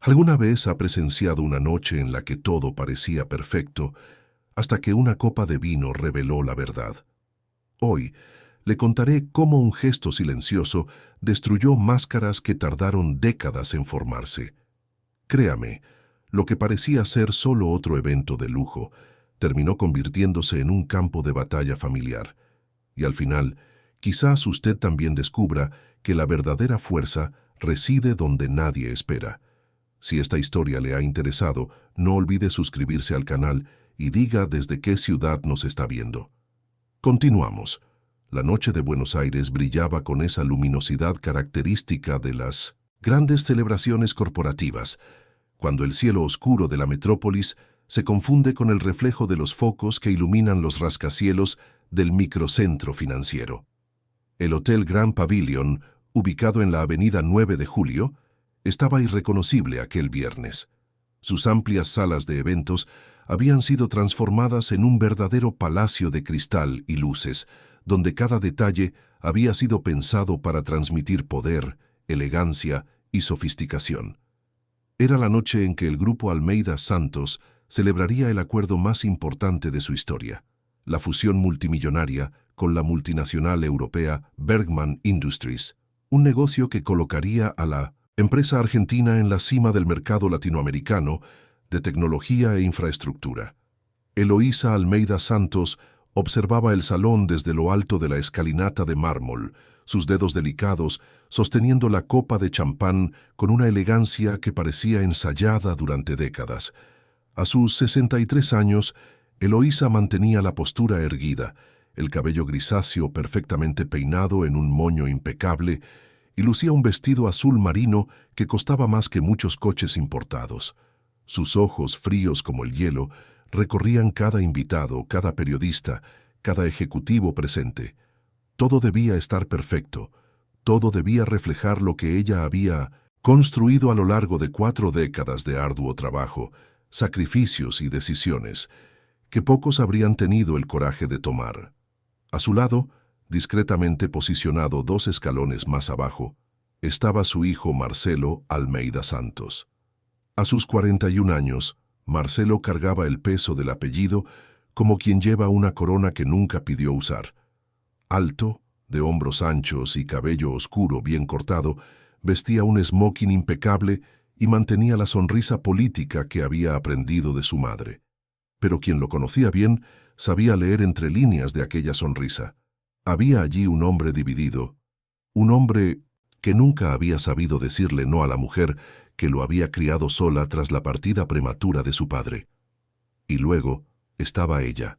¿Alguna vez ha presenciado una noche en la que todo parecía perfecto hasta que una copa de vino reveló la verdad? Hoy le contaré cómo un gesto silencioso destruyó máscaras que tardaron décadas en formarse. Créame, lo que parecía ser solo otro evento de lujo terminó convirtiéndose en un campo de batalla familiar. Y al final, quizás usted también descubra que la verdadera fuerza reside donde nadie espera. Si esta historia le ha interesado, no olvide suscribirse al canal y diga desde qué ciudad nos está viendo. Continuamos. La noche de Buenos Aires brillaba con esa luminosidad característica de las grandes celebraciones corporativas, cuando el cielo oscuro de la metrópolis se confunde con el reflejo de los focos que iluminan los rascacielos del microcentro financiero. El Hotel Grand Pavilion, ubicado en la avenida 9 de Julio, estaba irreconocible aquel viernes. Sus amplias salas de eventos habían sido transformadas en un verdadero palacio de cristal y luces, donde cada detalle había sido pensado para transmitir poder, elegancia y sofisticación. Era la noche en que el grupo Almeida Santos celebraría el acuerdo más importante de su historia, la fusión multimillonaria con la multinacional europea Bergman Industries, un negocio que colocaría a la empresa argentina en la cima del mercado latinoamericano de tecnología e infraestructura. Eloísa Almeida Santos observaba el salón desde lo alto de la escalinata de mármol, sus dedos delicados sosteniendo la copa de champán con una elegancia que parecía ensayada durante décadas. A sus 63 años, Eloísa mantenía la postura erguida, el cabello grisáceo perfectamente peinado en un moño impecable, y lucía un vestido azul marino que costaba más que muchos coches importados. Sus ojos, fríos como el hielo, recorrían cada invitado, cada periodista, cada ejecutivo presente. Todo debía estar perfecto, todo debía reflejar lo que ella había construido a lo largo de 4 décadas de arduo trabajo, sacrificios y decisiones, que pocos habrían tenido el coraje de tomar. A su lado, discretamente posicionado 2 escalones más abajo, estaba su hijo Marcelo Almeida Santos. A sus 41 años, Marcelo cargaba el peso del apellido como quien lleva una corona que nunca pidió usar. Alto, de hombros anchos y cabello oscuro bien cortado, vestía un smoking impecable y mantenía la sonrisa política que había aprendido de su madre. Pero quien lo conocía bien sabía leer entre líneas de aquella sonrisa. Había allí un hombre dividido, un hombre que nunca había sabido decirle no a la mujer que lo había criado sola tras la partida prematura de su padre. Y luego estaba ella,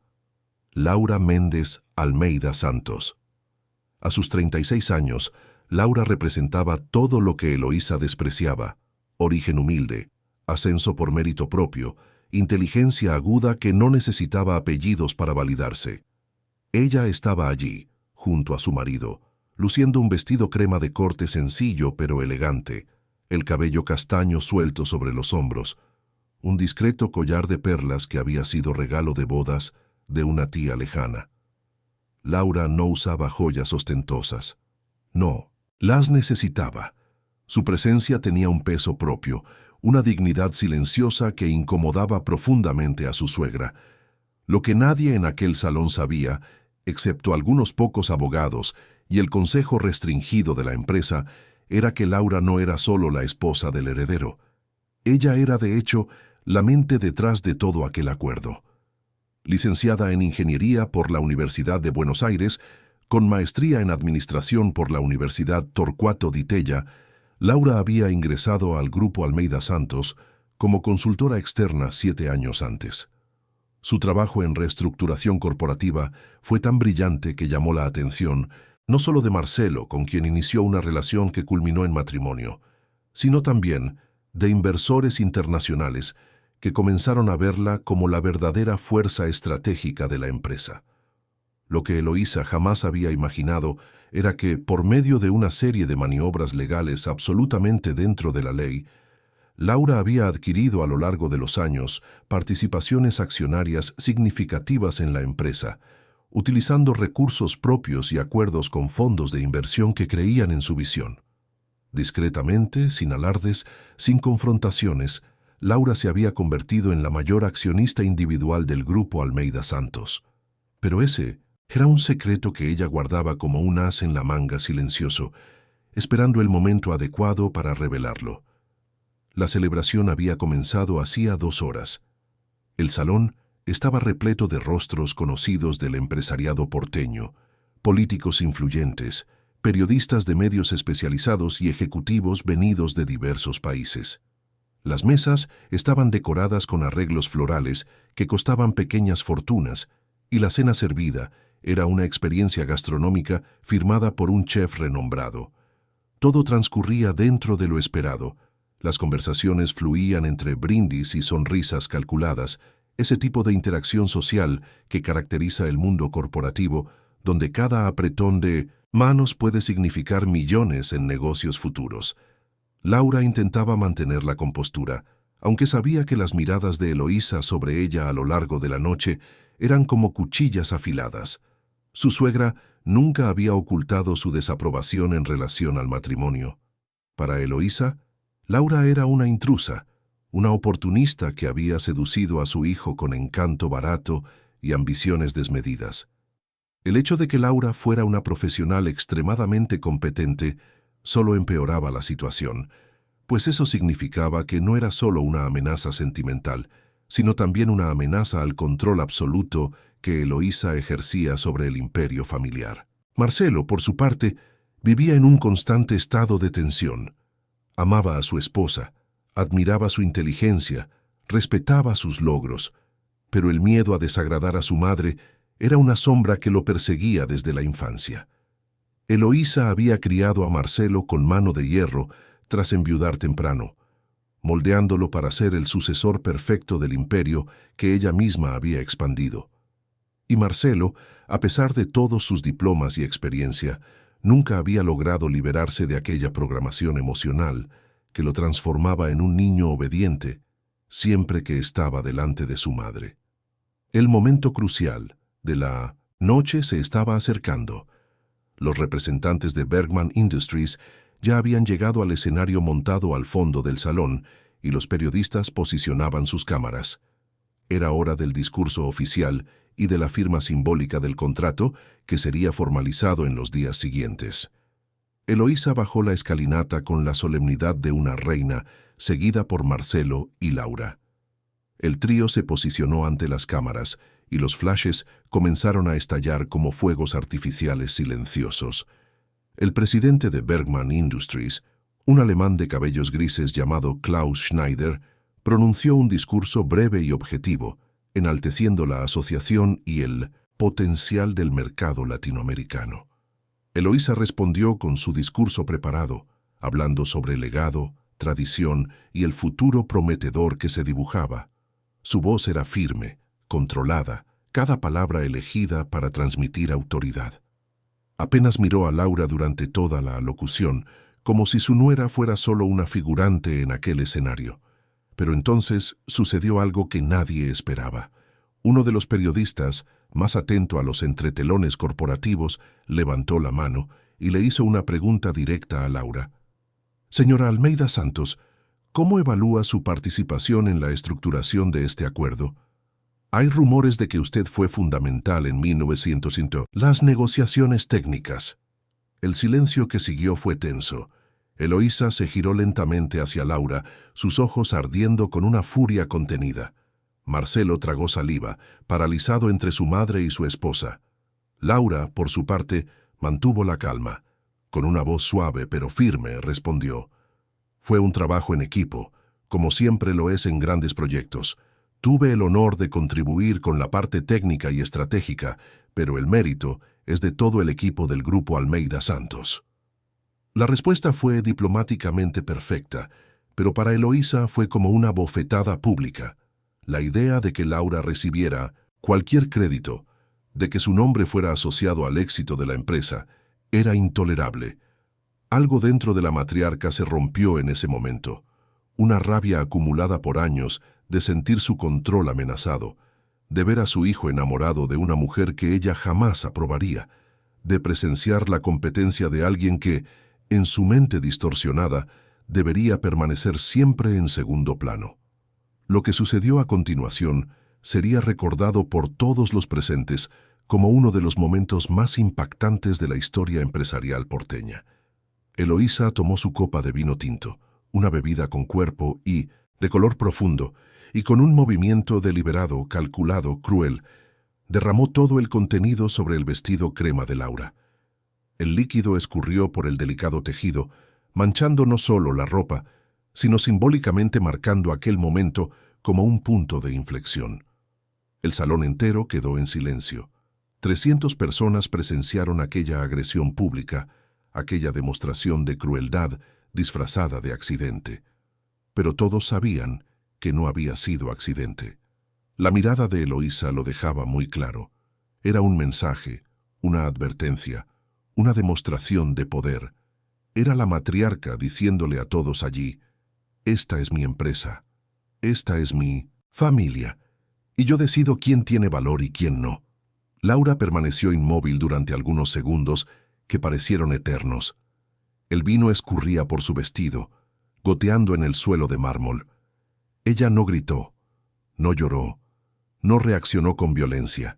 Laura Méndez Almeida Santos. A sus 36 años, Laura representaba todo lo que Eloísa despreciaba: origen humilde, ascenso por mérito propio, inteligencia aguda que no necesitaba apellidos para validarse. Ella estaba allí, junto a su marido, luciendo un vestido crema de corte sencillo pero elegante, el cabello castaño suelto sobre los hombros, un discreto collar de perlas que había sido regalo de bodas de una tía lejana. Laura no usaba joyas ostentosas. No, las necesitaba. Su presencia tenía un peso propio, una dignidad silenciosa que incomodaba profundamente a su suegra. Lo que nadie en aquel salón sabía, excepto algunos pocos abogados y el consejo restringido de la empresa, era que Laura no era solo la esposa del heredero. Ella era, de hecho, la mente detrás de todo aquel acuerdo. Licenciada en Ingeniería por la Universidad de Buenos Aires, con maestría en Administración por la Universidad Torcuato Di Tella, Laura había ingresado al Grupo Almeida Santos como consultora externa 7 años antes. Su trabajo en reestructuración corporativa fue tan brillante que llamó la atención no solo de Marcelo, con quien inició una relación que culminó en matrimonio, sino también de inversores internacionales que comenzaron a verla como la verdadera fuerza estratégica de la empresa. Lo que Eloísa jamás había imaginado era que, por medio de una serie de maniobras legales absolutamente dentro de la ley, Laura había adquirido a lo largo de los años participaciones accionarias significativas en la empresa, utilizando recursos propios y acuerdos con fondos de inversión que creían en su visión. Discretamente, sin alardes, sin confrontaciones, Laura se había convertido en la mayor accionista individual del grupo Almeida Santos. Pero ese era un secreto que ella guardaba como un as en la manga silencioso, esperando el momento adecuado para revelarlo. La celebración había comenzado hacía 2 horas. El salón estaba repleto de rostros conocidos del empresariado porteño, políticos influyentes, periodistas de medios especializados y ejecutivos venidos de diversos países. Las mesas estaban decoradas con arreglos florales que costaban pequeñas fortunas, y la cena servida era una experiencia gastronómica firmada por un chef renombrado. Todo transcurría dentro de lo esperado. Las conversaciones fluían entre brindis y sonrisas calculadas, ese tipo de interacción social que caracteriza el mundo corporativo, donde cada apretón de manos puede significar millones en negocios futuros. Laura intentaba mantener la compostura, aunque sabía que las miradas de Eloísa sobre ella a lo largo de la noche eran como cuchillas afiladas. Su suegra nunca había ocultado su desaprobación en relación al matrimonio. Para Eloísa, Laura era una intrusa, una oportunista que había seducido a su hijo con encanto barato y ambiciones desmedidas. El hecho de que Laura fuera una profesional extremadamente competente solo empeoraba la situación, pues eso significaba que no era solo una amenaza sentimental, sino también una amenaza al control absoluto que Eloísa ejercía sobre el imperio familiar. Marcelo, por su parte, vivía en un constante estado de tensión. Amaba a su esposa, admiraba su inteligencia, respetaba sus logros, pero el miedo a desagradar a su madre era una sombra que lo perseguía desde la infancia. Eloísa había criado a Marcelo con mano de hierro tras enviudar temprano, moldeándolo para ser el sucesor perfecto del imperio que ella misma había expandido. Y Marcelo, a pesar de todos sus diplomas y experiencia, nunca había logrado liberarse de aquella programación emocional que lo transformaba en un niño obediente siempre que estaba delante de su madre. El momento crucial de la noche se estaba acercando. Los representantes de Bergman Industries ya habían llegado al escenario montado al fondo del salón y los periodistas posicionaban sus cámaras. Era hora del discurso oficial y de la firma simbólica del contrato que sería formalizado en los días siguientes. Eloísa bajó la escalinata con la solemnidad de una reina, seguida por Marcelo y Laura. El trío se posicionó ante las cámaras y los flashes comenzaron a estallar como fuegos artificiales silenciosos. El presidente de Bergman Industries, un alemán de cabellos grises llamado Klaus Schneider, pronunció un discurso breve y objetivo, enalteciendo la asociación y el potencial del mercado latinoamericano. Eloísa respondió con su discurso preparado, hablando sobre legado, tradición y el futuro prometedor que se dibujaba. Su voz era firme, controlada, cada palabra elegida para transmitir autoridad. Apenas miró a Laura durante toda la alocución, como si su nuera fuera solo una figurante en aquel escenario. Pero entonces sucedió algo que nadie esperaba. Uno de los periodistas, más atento a los entretelones corporativos, levantó la mano y le hizo una pregunta directa a Laura. Señora Almeida Santos, ¿cómo evalúa su participación en la estructuración de este acuerdo? Hay rumores de que usted fue fundamental en 1900. Las negociaciones técnicas. El silencio que siguió fue tenso. Eloísa se giró lentamente hacia Laura, sus ojos ardiendo con una furia contenida. Marcelo tragó saliva, paralizado entre su madre y su esposa. Laura, por su parte, mantuvo la calma. Con una voz suave pero firme, respondió: Fue un trabajo en equipo, como siempre lo es en grandes proyectos. Tuve el honor de contribuir con la parte técnica y estratégica, pero el mérito es de todo el equipo del Grupo Almeida Santos. La respuesta fue diplomáticamente perfecta, pero para Eloísa fue como una bofetada pública. La idea de que Laura recibiera cualquier crédito, de que su nombre fuera asociado al éxito de la empresa, era intolerable. Algo dentro de la matriarca se rompió en ese momento. Una rabia acumulada por años de sentir su control amenazado, de ver a su hijo enamorado de una mujer que ella jamás aprobaría, de presenciar la competencia de alguien que, En su mente distorsionada, debería permanecer siempre en segundo plano. Lo que sucedió a continuación sería recordado por todos los presentes como uno de los momentos más impactantes de la historia empresarial porteña. Eloísa tomó su copa de vino tinto, una bebida con cuerpo y, de color profundo, y con un movimiento deliberado, calculado, cruel, derramó todo el contenido sobre el vestido crema de Laura. El líquido escurrió por el delicado tejido, manchando no solo la ropa, sino simbólicamente marcando aquel momento como un punto de inflexión. El salón entero quedó en silencio. 300 personas presenciaron aquella agresión pública, aquella demostración de crueldad disfrazada de accidente. Pero todos sabían que no había sido accidente. La mirada de Eloísa lo dejaba muy claro. Era un mensaje, una advertencia, una demostración de poder. Era la matriarca diciéndole a todos allí: esta es mi empresa, esta es mi familia, y yo decido quién tiene valor y quién no. Laura permaneció inmóvil durante algunos segundos que parecieron eternos. El vino escurría por su vestido, goteando en el suelo de mármol. Ella no gritó, no lloró, no reaccionó con violencia.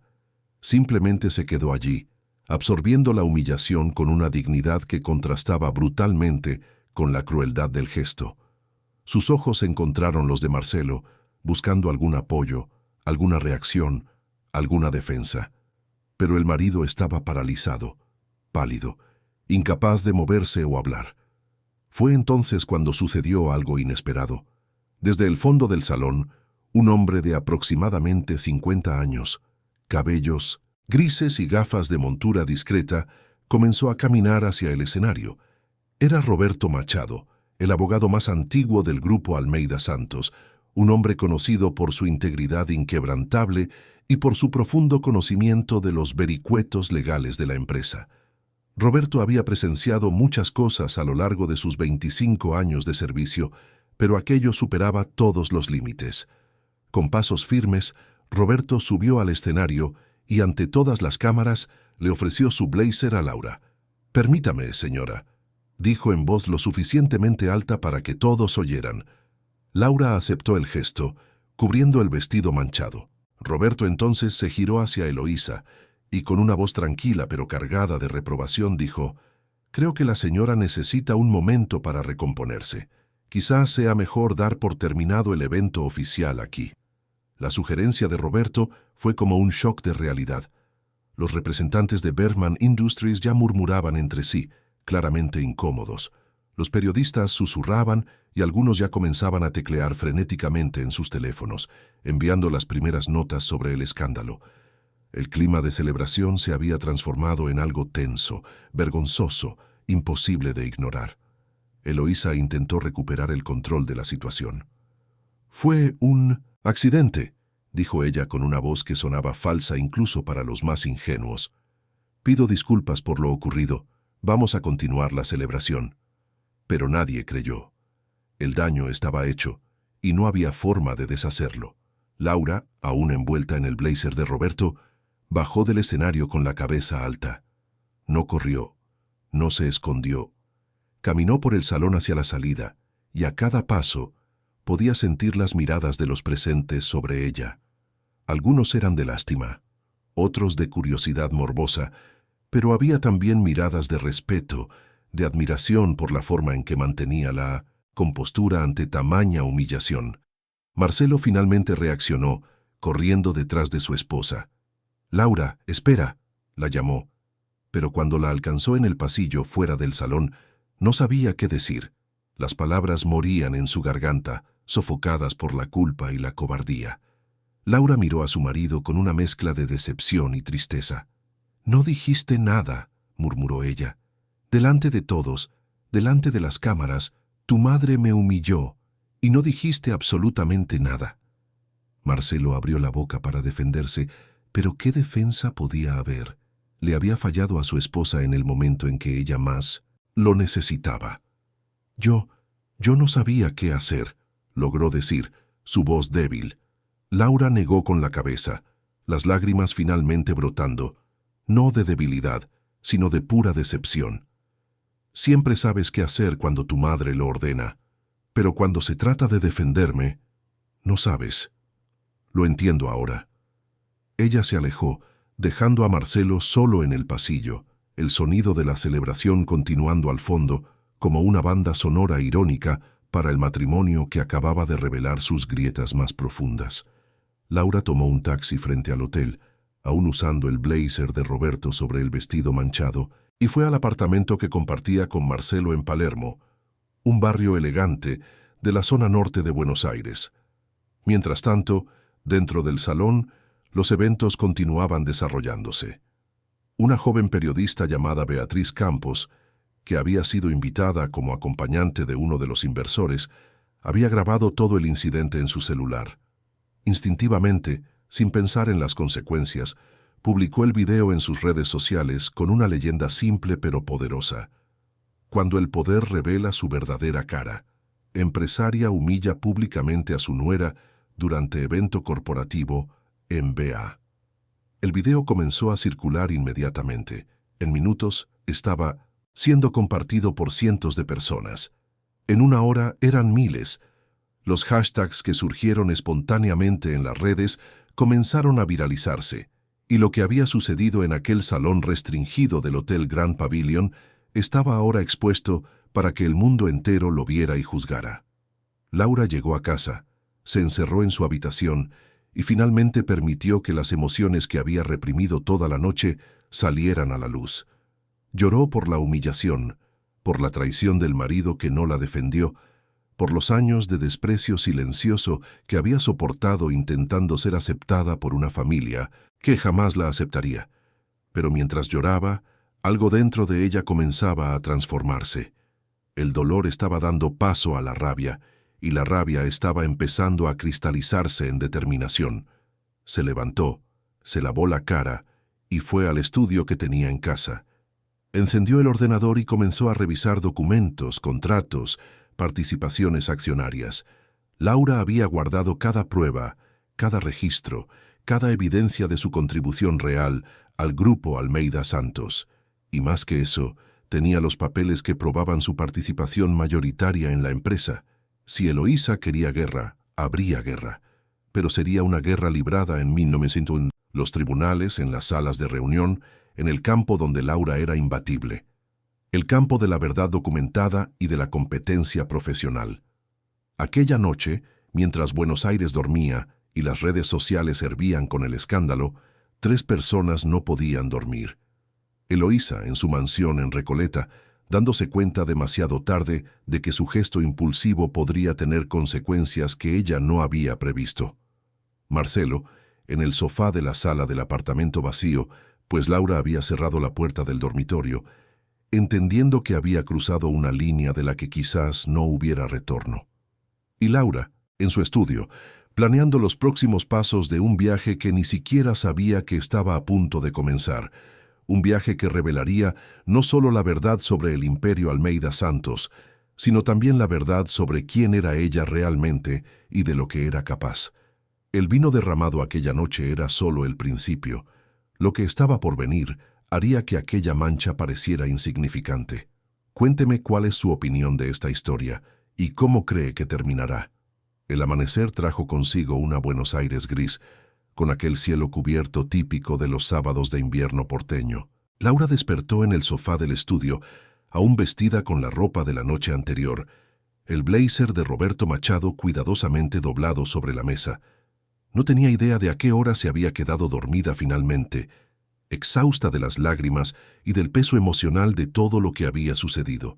Simplemente se quedó allí, absorbiendo la humillación con una dignidad que contrastaba brutalmente con la crueldad del gesto. Sus ojos encontraron los de Marcelo, buscando algún apoyo, alguna reacción, alguna defensa. Pero el marido estaba paralizado, pálido, incapaz de moverse o hablar. Fue entonces cuando sucedió algo inesperado. Desde el fondo del salón, un hombre de aproximadamente 50 años, cabellos grises y gafas de montura discreta, comenzó a caminar hacia el escenario. Era Roberto Machado, el abogado más antiguo del grupo Almeida Santos, un hombre conocido por su integridad inquebrantable y por su profundo conocimiento de los vericuetos legales de la empresa. Roberto había presenciado muchas cosas a lo largo de sus 25 años de servicio, pero aquello superaba todos los límites. Con pasos firmes, Roberto subió al escenario y ante todas las cámaras le ofreció su blazer a Laura. «Permítame, señora», dijo en voz lo suficientemente alta para que todos oyeran. Laura aceptó el gesto, cubriendo el vestido manchado. Roberto entonces se giró hacia Eloísa y con una voz tranquila pero cargada de reprobación dijo: «Creo que la señora necesita un momento para recomponerse. Quizás sea mejor dar por terminado el evento oficial aquí». La sugerencia de Roberto fue como un shock de realidad. Los representantes de Bergman Industries ya murmuraban entre sí, claramente incómodos. Los periodistas susurraban y algunos ya comenzaban a teclear frenéticamente en sus teléfonos, enviando las primeras notas sobre el escándalo. El clima de celebración se había transformado en algo tenso, vergonzoso, imposible de ignorar. Eloísa intentó recuperar el control de la situación. «Fue un accidente», dijo ella con una voz que sonaba falsa incluso para los más ingenuos. «Pido disculpas por lo ocurrido. Vamos a continuar la celebración». Pero nadie creyó. El daño estaba hecho y no había forma de deshacerlo. Laura, aún envuelta en el blazer de Roberto, bajó del escenario con la cabeza alta. No corrió, no se escondió. Caminó por el salón hacia la salida y a cada paso podía sentir las miradas de los presentes sobre ella. Algunos eran de lástima, otros de curiosidad morbosa, pero había también miradas de respeto, de admiración por la forma en que mantenía la compostura ante tamaña humillación. Marcelo finalmente reaccionó, corriendo detrás de su esposa. «Laura, espera», la llamó, pero cuando la alcanzó en el pasillo fuera del salón, no sabía qué decir. Las palabras morían en su garganta, sofocadas por la culpa y la cobardía. Laura miró a su marido con una mezcla de decepción y tristeza. «No dijiste nada», murmuró ella. «Delante de todos, delante de las cámaras, tu madre me humilló y no dijiste absolutamente nada». Marcelo abrió la boca para defenderse, pero ¿qué defensa podía haber? Le había fallado a su esposa en el momento en que ella más lo necesitaba. Yo no sabía qué hacer», logró decir, su voz débil. Laura negó con la cabeza, las lágrimas finalmente brotando, no de debilidad, sino de pura decepción. Siempre sabes qué hacer cuando tu madre lo ordena, pero cuando se trata de defenderme, no sabes. Lo entiendo ahora. Ella se alejó, dejando a Marcelo solo en el pasillo, el sonido de la celebración continuando al fondo, como una banda sonora irónica para el matrimonio que acababa de revelar sus grietas más profundas. Laura tomó un taxi frente al hotel, aún usando el blazer de Roberto sobre el vestido manchado, y fue al apartamento que compartía con Marcelo en Palermo, un barrio elegante de la zona norte de Buenos Aires. Mientras tanto, dentro del salón, los eventos continuaban desarrollándose. Una joven periodista llamada Beatriz Campos, que había sido invitada como acompañante de uno de los inversores, había grabado todo el incidente en su celular. Instintivamente, sin pensar en las consecuencias, publicó el video en sus redes sociales con una leyenda simple pero poderosa. Cuando el poder revela su verdadera cara, empresaria humilla públicamente a su nuera durante evento corporativo en BA. El video comenzó a circular inmediatamente. En minutos estaba siendo compartido por cientos de personas. En una hora eran miles. Los hashtags que surgieron espontáneamente en las redes comenzaron a viralizarse, y lo que había sucedido en aquel salón restringido del Hotel Grand Pavilion estaba ahora expuesto para que el mundo entero lo viera y juzgara. Laura llegó a casa, se encerró en su habitación y finalmente permitió que las emociones que había reprimido toda la noche salieran a la luz. Lloró por la humillación, por la traición del marido que no la defendió, por los años de desprecio silencioso que había soportado intentando ser aceptada por una familia que jamás la aceptaría. Pero mientras lloraba, algo dentro de ella comenzaba a transformarse. El dolor estaba dando paso a la rabia, y la rabia estaba empezando a cristalizarse en determinación. Se levantó, se lavó la cara y fue al estudio que tenía en casa. Encendió el ordenador y comenzó a revisar documentos, contratos, participaciones accionarias. Laura había guardado cada prueba, cada registro, cada evidencia de su contribución real al grupo Almeida Santos. Y más que eso, tenía los papeles que probaban su participación mayoritaria en la empresa. Si Eloísa quería guerra, habría guerra. Pero sería una guerra librada en 1901, los tribunales, en las salas de reunión, en el campo donde Laura era imbatible. El campo de la verdad documentada y de la competencia profesional. Aquella noche, mientras Buenos Aires dormía y las redes sociales hervían con el escándalo, 3 personas no podían dormir. Eloísa, en su mansión en Recoleta, dándose cuenta demasiado tarde de que su gesto impulsivo podría tener consecuencias que ella no había previsto. Marcelo, en el sofá de la sala del apartamento vacío, pues Laura había cerrado la puerta del dormitorio, entendiendo que había cruzado una línea de la que quizás no hubiera retorno. Y Laura, en su estudio, planeando los próximos pasos de un viaje que ni siquiera sabía que estaba a punto de comenzar, un viaje que revelaría no solo la verdad sobre el imperio Almeida Santos, sino también la verdad sobre quién era ella realmente y de lo que era capaz. El vino derramado aquella noche era solo el principio. Lo que estaba por venir haría que aquella mancha pareciera insignificante. Cuénteme cuál es su opinión de esta historia y cómo cree que terminará. El amanecer trajo consigo una Buenos Aires gris, con aquel cielo cubierto típico de los sábados de invierno porteño. Laura despertó en el sofá del estudio, aún vestida con la ropa de la noche anterior, el blazer de Roberto Machado cuidadosamente doblado sobre la mesa. No tenía idea de a qué hora se había quedado dormida finalmente, exhausta de las lágrimas y del peso emocional de todo lo que había sucedido.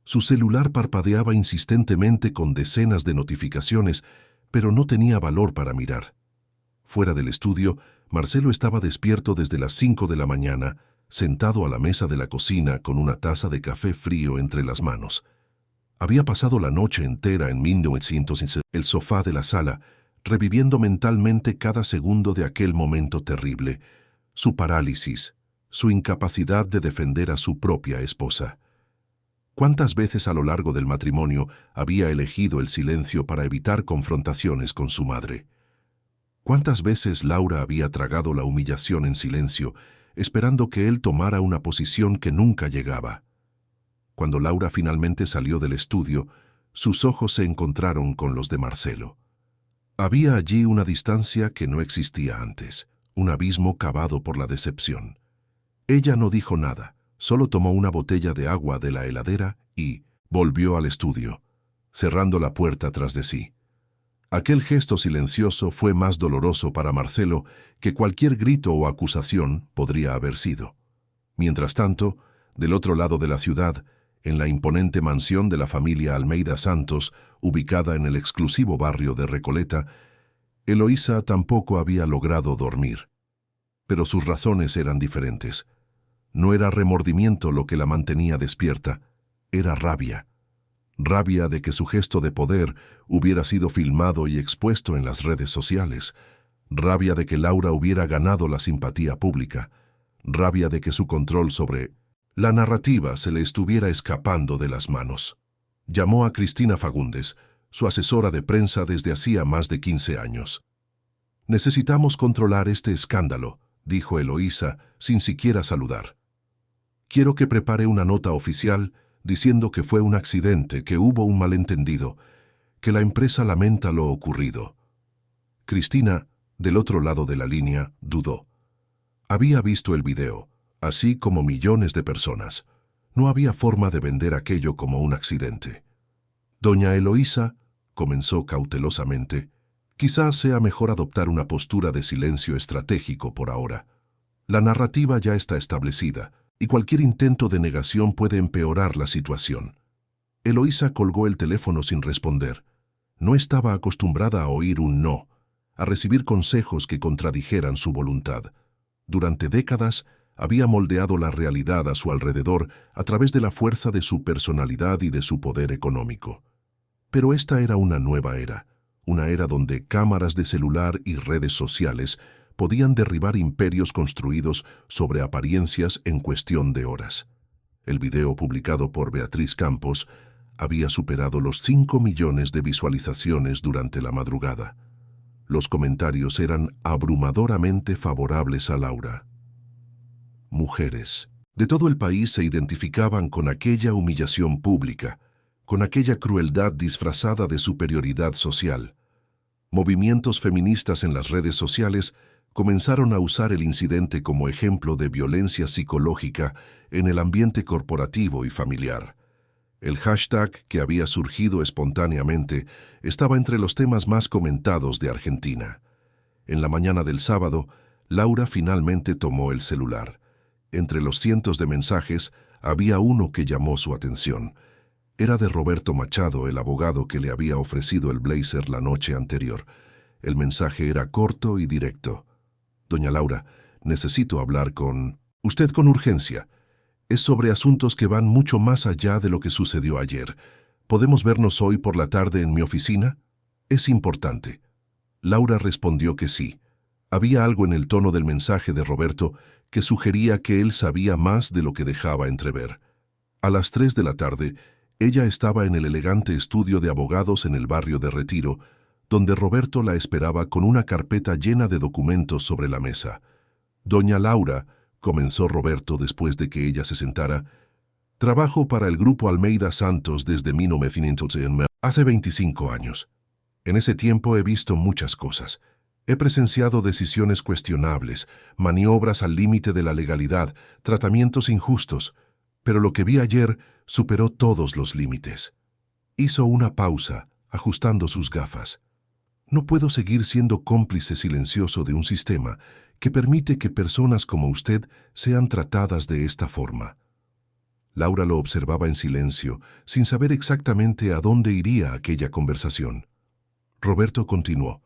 Su celular parpadeaba insistentemente con decenas de notificaciones, pero no tenía valor para mirar. Fuera del estudio, Marcelo estaba despierto desde las 5 de la mañana, sentado a la mesa de la cocina con una taza de café frío entre las manos. Había pasado la noche entera en 1960, el sofá de la sala, reviviendo mentalmente cada segundo de aquel momento terrible, su parálisis, su incapacidad de defender a su propia esposa. ¿Cuántas veces a lo largo del matrimonio había elegido el silencio para evitar confrontaciones con su madre? ¿Cuántas veces Laura había tragado la humillación en silencio, esperando que él tomara una posición que nunca llegaba? Cuando Laura finalmente salió del estudio, sus ojos se encontraron con los de Marcelo. Había allí una distancia que no existía antes, un abismo cavado por la decepción. Ella no dijo nada, solo tomó una botella de agua de la heladera y volvió al estudio, cerrando la puerta tras de sí. Aquel gesto silencioso fue más doloroso para Marcelo que cualquier grito o acusación podría haber sido. Mientras tanto, del otro lado de la ciudad, en la imponente mansión de la familia Almeida Santos, ubicada en el exclusivo barrio de Recoleta, Eloísa tampoco había logrado dormir. Pero sus razones eran diferentes. No era remordimiento lo que la mantenía despierta, era rabia. Rabia de que su gesto de poder hubiera sido filmado y expuesto en las redes sociales. Rabia de que Laura hubiera ganado la simpatía pública. Rabia de que su control sobre la narrativa se le estuviera escapando de las manos. Llamó a Cristina Fagundes, su asesora de prensa desde hacía más de 15 años. «Necesitamos controlar este escándalo», dijo Eloísa, sin siquiera saludar. «Quiero que prepare una nota oficial diciendo que fue un accidente, que hubo un malentendido, que la empresa lamenta lo ocurrido». Cristina, del otro lado de la línea, dudó. Había visto el video, así como millones de personas. No había forma de vender aquello como un accidente. «Doña Eloísa», comenzó cautelosamente, «quizás sea mejor adoptar una postura de silencio estratégico por ahora. La narrativa ya está establecida, y cualquier intento de negación puede empeorar la situación». Eloísa colgó el teléfono sin responder. No estaba acostumbrada a oír un no, a recibir consejos que contradijeran su voluntad. Durante décadas había moldeado la realidad a su alrededor a través de la fuerza de su personalidad y de su poder económico. Pero esta era una nueva era, una era donde cámaras de celular y redes sociales podían derribar imperios construidos sobre apariencias en cuestión de horas. El video publicado por Beatriz Campos había superado los 5 millones de visualizaciones durante la madrugada. Los comentarios eran abrumadoramente favorables a Laura. Mujeres de todo el país se identificaban con aquella humillación pública, con aquella crueldad disfrazada de superioridad social. Movimientos feministas en las redes sociales comenzaron a usar el incidente como ejemplo de violencia psicológica en el ambiente corporativo y familiar. El hashtag, que había surgido espontáneamente, estaba entre los temas más comentados de Argentina. En la mañana del sábado, Laura finalmente tomó el celular. Entre los cientos de mensajes, había uno que llamó su atención. Era de Roberto Machado, el abogado que le había ofrecido el blazer la noche anterior. El mensaje era corto y directo. «Doña Laura, necesito hablar con usted con urgencia. Es sobre asuntos que van mucho más allá de lo que sucedió ayer. ¿Podemos vernos hoy por la tarde en mi oficina? Es importante». Laura respondió que sí. Había algo en el tono del mensaje de Roberto que sugería que él sabía más de lo que dejaba entrever. A las 3 de la tarde, ella estaba en el elegante estudio de abogados en el barrio de Retiro, donde Roberto la esperaba con una carpeta llena de documentos sobre la mesa. «Doña Laura», comenzó Roberto después de que ella se sentara, «trabajo para el grupo Almeida Santos desde 1900, hace 25 años. En ese tiempo he visto muchas cosas. He presenciado decisiones cuestionables, maniobras al límite de la legalidad, tratamientos injustos, pero lo que vi ayer superó todos los límites». Hizo una pausa, ajustando sus gafas. «No puedo seguir siendo cómplice silencioso de un sistema que permite que personas como usted sean tratadas de esta forma». Laura lo observaba en silencio, sin saber exactamente a dónde iría aquella conversación. Roberto continuó.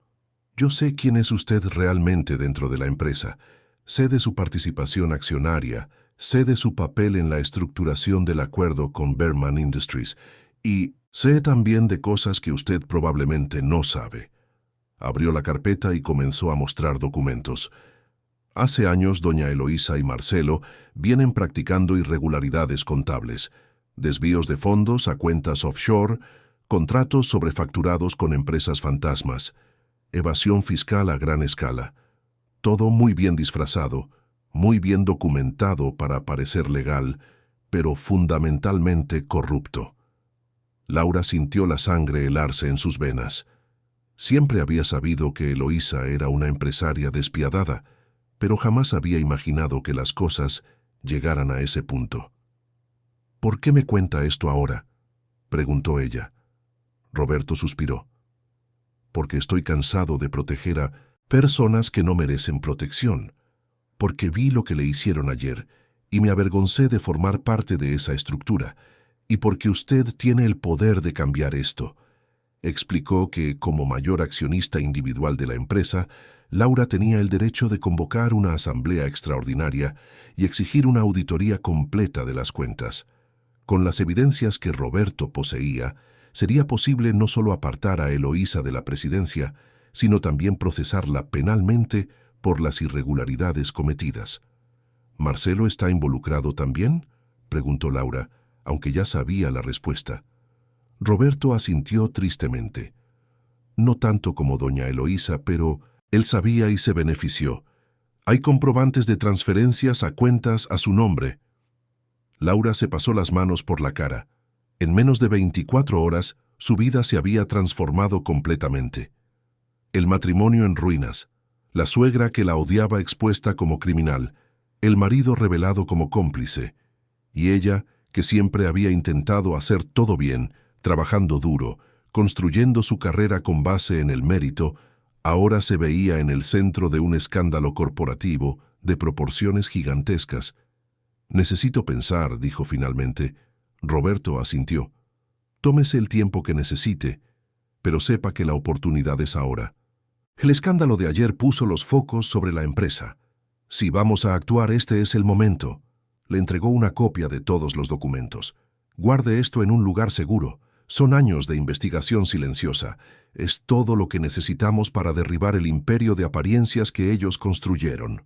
«Yo sé quién es usted realmente dentro de la empresa. Sé de su participación accionaria, sé de su papel en la estructuración del acuerdo con Berman Industries y sé también de cosas que usted probablemente no sabe». Abrió la carpeta y comenzó a mostrar documentos. Hace años, doña Eloísa y Marcelo vienen practicando irregularidades contables, desvíos de fondos a cuentas offshore, contratos sobrefacturados con empresas fantasmas, evasión fiscal a gran escala. Todo muy bien disfrazado, muy bien documentado para parecer legal, pero fundamentalmente corrupto. Laura sintió la sangre helarse en sus venas. Siempre había sabido que Eloísa era una empresaria despiadada, pero jamás había imaginado que las cosas llegaran a ese punto. «¿Por qué me cuenta esto ahora?», preguntó ella. Roberto suspiró. «Porque estoy cansado de proteger a personas que no merecen protección. Porque vi lo que le hicieron ayer y me avergoncé de formar parte de esa estructura. Y porque usted tiene el poder de cambiar esto». Explicó que, como mayor accionista individual de la empresa, Laura tenía el derecho de convocar una asamblea extraordinaria y exigir una auditoría completa de las cuentas. Con las evidencias que Roberto poseía, sería posible no solo apartar a Eloísa de la presidencia, sino también procesarla penalmente por las irregularidades cometidas. «¿Marcelo está involucrado también?», preguntó Laura, aunque ya sabía la respuesta. Roberto asintió tristemente. «No tanto como doña Eloísa, pero él sabía y se benefició. Hay comprobantes de transferencias a cuentas a su nombre». Laura se pasó las manos por la cara. En menos de 24 horas, su vida se había transformado completamente. El matrimonio en ruinas, la suegra que la odiaba expuesta como criminal, el marido revelado como cómplice, y ella, que siempre había intentado hacer todo bien, trabajando duro, construyendo su carrera con base en el mérito, ahora se veía en el centro de un escándalo corporativo de proporciones gigantescas. «Necesito pensar», dijo finalmente. Roberto asintió. «Tómese el tiempo que necesite, pero sepa que la oportunidad es ahora. El escándalo de ayer puso los focos sobre la empresa. Si vamos a actuar, este es el momento». Le entregó una copia de todos los documentos. «Guarde esto en un lugar seguro. Son años de investigación silenciosa. Es todo lo que necesitamos para derribar el imperio de apariencias que ellos construyeron».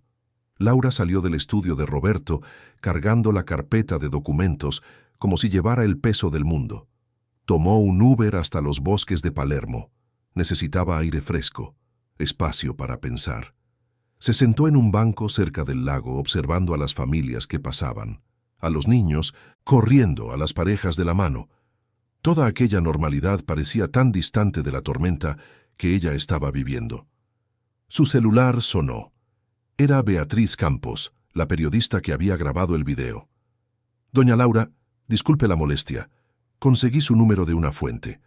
Laura salió del estudio de Roberto cargando la carpeta de documentos como si llevara el peso del mundo. Tomó un Uber hasta los bosques de Palermo. Necesitaba aire fresco, espacio para pensar. Se sentó en un banco cerca del lago observando a las familias que pasaban, a los niños corriendo, a las parejas de la mano. Toda aquella normalidad parecía tan distante de la tormenta que ella estaba viviendo. Su celular sonó. Era Beatriz Campos, la periodista que había grabado el video. «Doña Laura, disculpe la molestia. Conseguí su número de una fuente.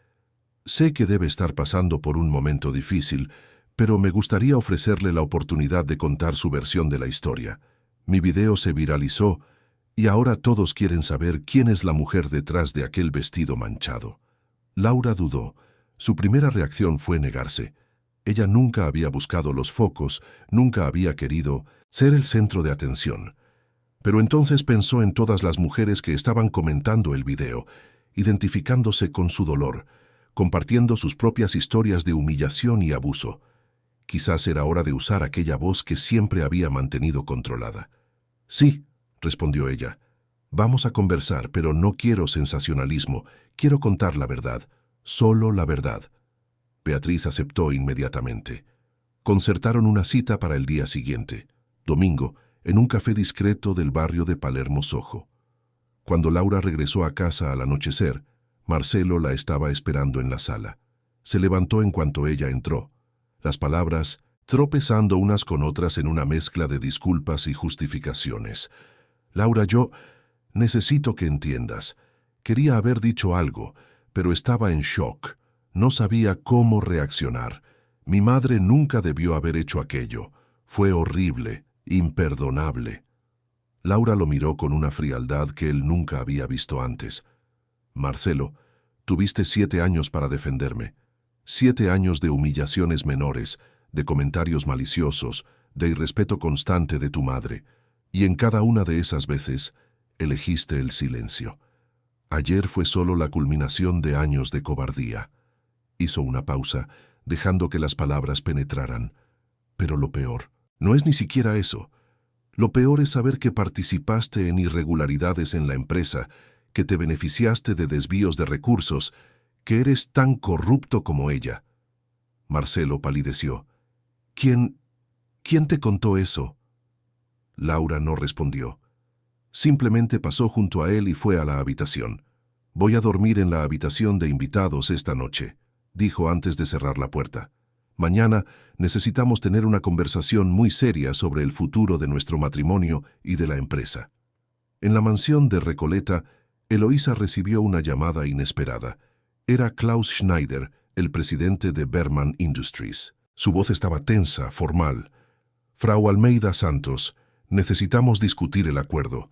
Sé que debe estar pasando por un momento difícil, pero me gustaría ofrecerle la oportunidad de contar su versión de la historia. Mi video se viralizó y ahora todos quieren saber quién es la mujer detrás de aquel vestido manchado». Laura dudó. Su primera reacción fue negarse. Ella nunca había buscado los focos, nunca había querido ser el centro de atención. Pero entonces pensó en todas las mujeres que estaban comentando el video, identificándose con su dolor, compartiendo sus propias historias de humillación y abuso. Quizás era hora de usar aquella voz que siempre había mantenido controlada. «Sí», respondió ella. «Vamos a conversar, pero no quiero sensacionalismo. Quiero contar la verdad, solo la verdad». Beatriz aceptó inmediatamente. Concertaron una cita para el día siguiente, domingo, en un café discreto del barrio de Palermo Soho. Cuando Laura regresó a casa al anochecer, Marcelo la estaba esperando en la sala. Se levantó en cuanto ella entró. Las palabras tropezando unas con otras en una mezcla de disculpas y justificaciones. «Laura, yo necesito que entiendas. Quería haber dicho algo, pero estaba en shock. No sabía cómo reaccionar. Mi madre nunca debió haber hecho aquello. Fue horrible, imperdonable». Laura lo miró con una frialdad que él nunca había visto antes. «Marcelo, tuviste 7 años para defenderme. 7 años de humillaciones menores, de comentarios maliciosos, de irrespeto constante de tu madre. Y en cada una de esas veces, elegiste el silencio. Ayer fue solo la culminación de años de cobardía». Hizo una pausa, dejando que las palabras penetraran. «Pero lo peor no es ni siquiera eso. Lo peor es saber que participaste en irregularidades en la empresa, que te beneficiaste de desvíos de recursos, que eres tan corrupto como ella». Marcelo palideció. ¿Quién te contó eso?» Laura no respondió. Simplemente pasó junto a él y fue a la habitación. «Voy a dormir en la habitación de invitados esta noche», dijo antes de cerrar la puerta. «Mañana necesitamos tener una conversación muy seria sobre el futuro de nuestro matrimonio y de la empresa». En la mansión de Recoleta, Eloísa recibió una llamada inesperada. Era Klaus Schneider, el presidente de Berman Industries. Su voz estaba tensa, formal. «Frau Almeida Santos, necesitamos discutir el acuerdo.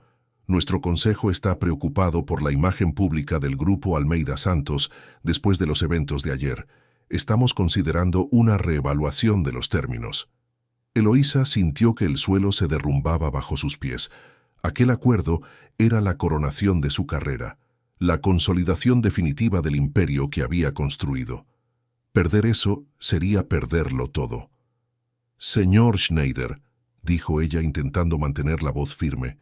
Nuestro consejo está preocupado por la imagen pública del grupo Almeida Santos después de los eventos de ayer. Estamos considerando una reevaluación de los términos». Eloísa sintió que el suelo se derrumbaba bajo sus pies. Aquel acuerdo era la coronación de su carrera, la consolidación definitiva del imperio que había construido. Perder eso sería perderlo todo. «Señor Schneider», dijo ella intentando mantener la voz firme,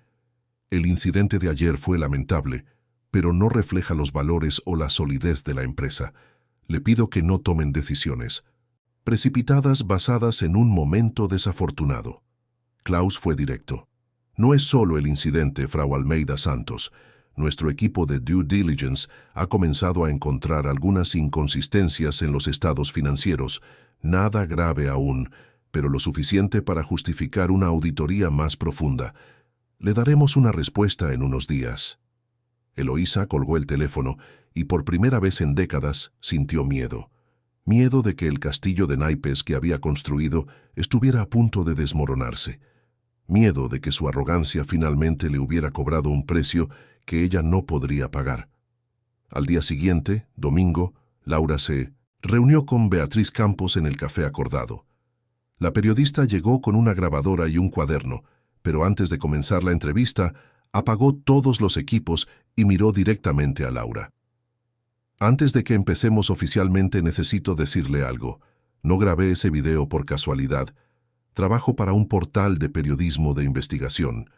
«el incidente de ayer fue lamentable, pero no refleja los valores o la solidez de la empresa. Le pido que no tomen decisiones precipitadas basadas en un momento desafortunado». Klaus fue directo. «No es solo el incidente, Frau Almeida Santos. Nuestro equipo de due diligence ha comenzado a encontrar algunas inconsistencias en los estados financieros, nada grave aún, pero lo suficiente para justificar una auditoría más profunda. Le daremos una respuesta en unos días». Eloísa colgó el teléfono y por primera vez en décadas sintió miedo. Miedo de que el castillo de naipes que había construido estuviera a punto de desmoronarse. Miedo de que su arrogancia finalmente le hubiera cobrado un precio que ella no podría pagar. Al día siguiente, domingo, Laura se reunió con Beatriz Campos en el café acordado. La periodista llegó con una grabadora y un cuaderno, pero antes de comenzar la entrevista, apagó todos los equipos y miró directamente a Laura. «Antes de que empecemos oficialmente necesito decirle algo. No grabé ese video por casualidad. Trabajo para un portal de periodismo de investigación.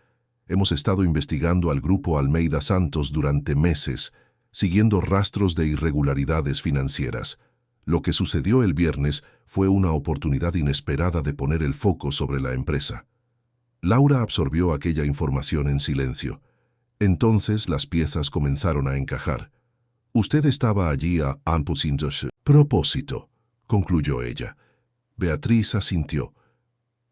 Hemos estado investigando al grupo Almeida Santos durante meses, siguiendo rastros de irregularidades financieras. Lo que sucedió el viernes fue una oportunidad inesperada de poner el foco sobre la empresa». Laura absorbió aquella información en silencio. Entonces las piezas comenzaron a encajar. «Usted estaba allí a propósito», concluyó ella. Beatriz asintió.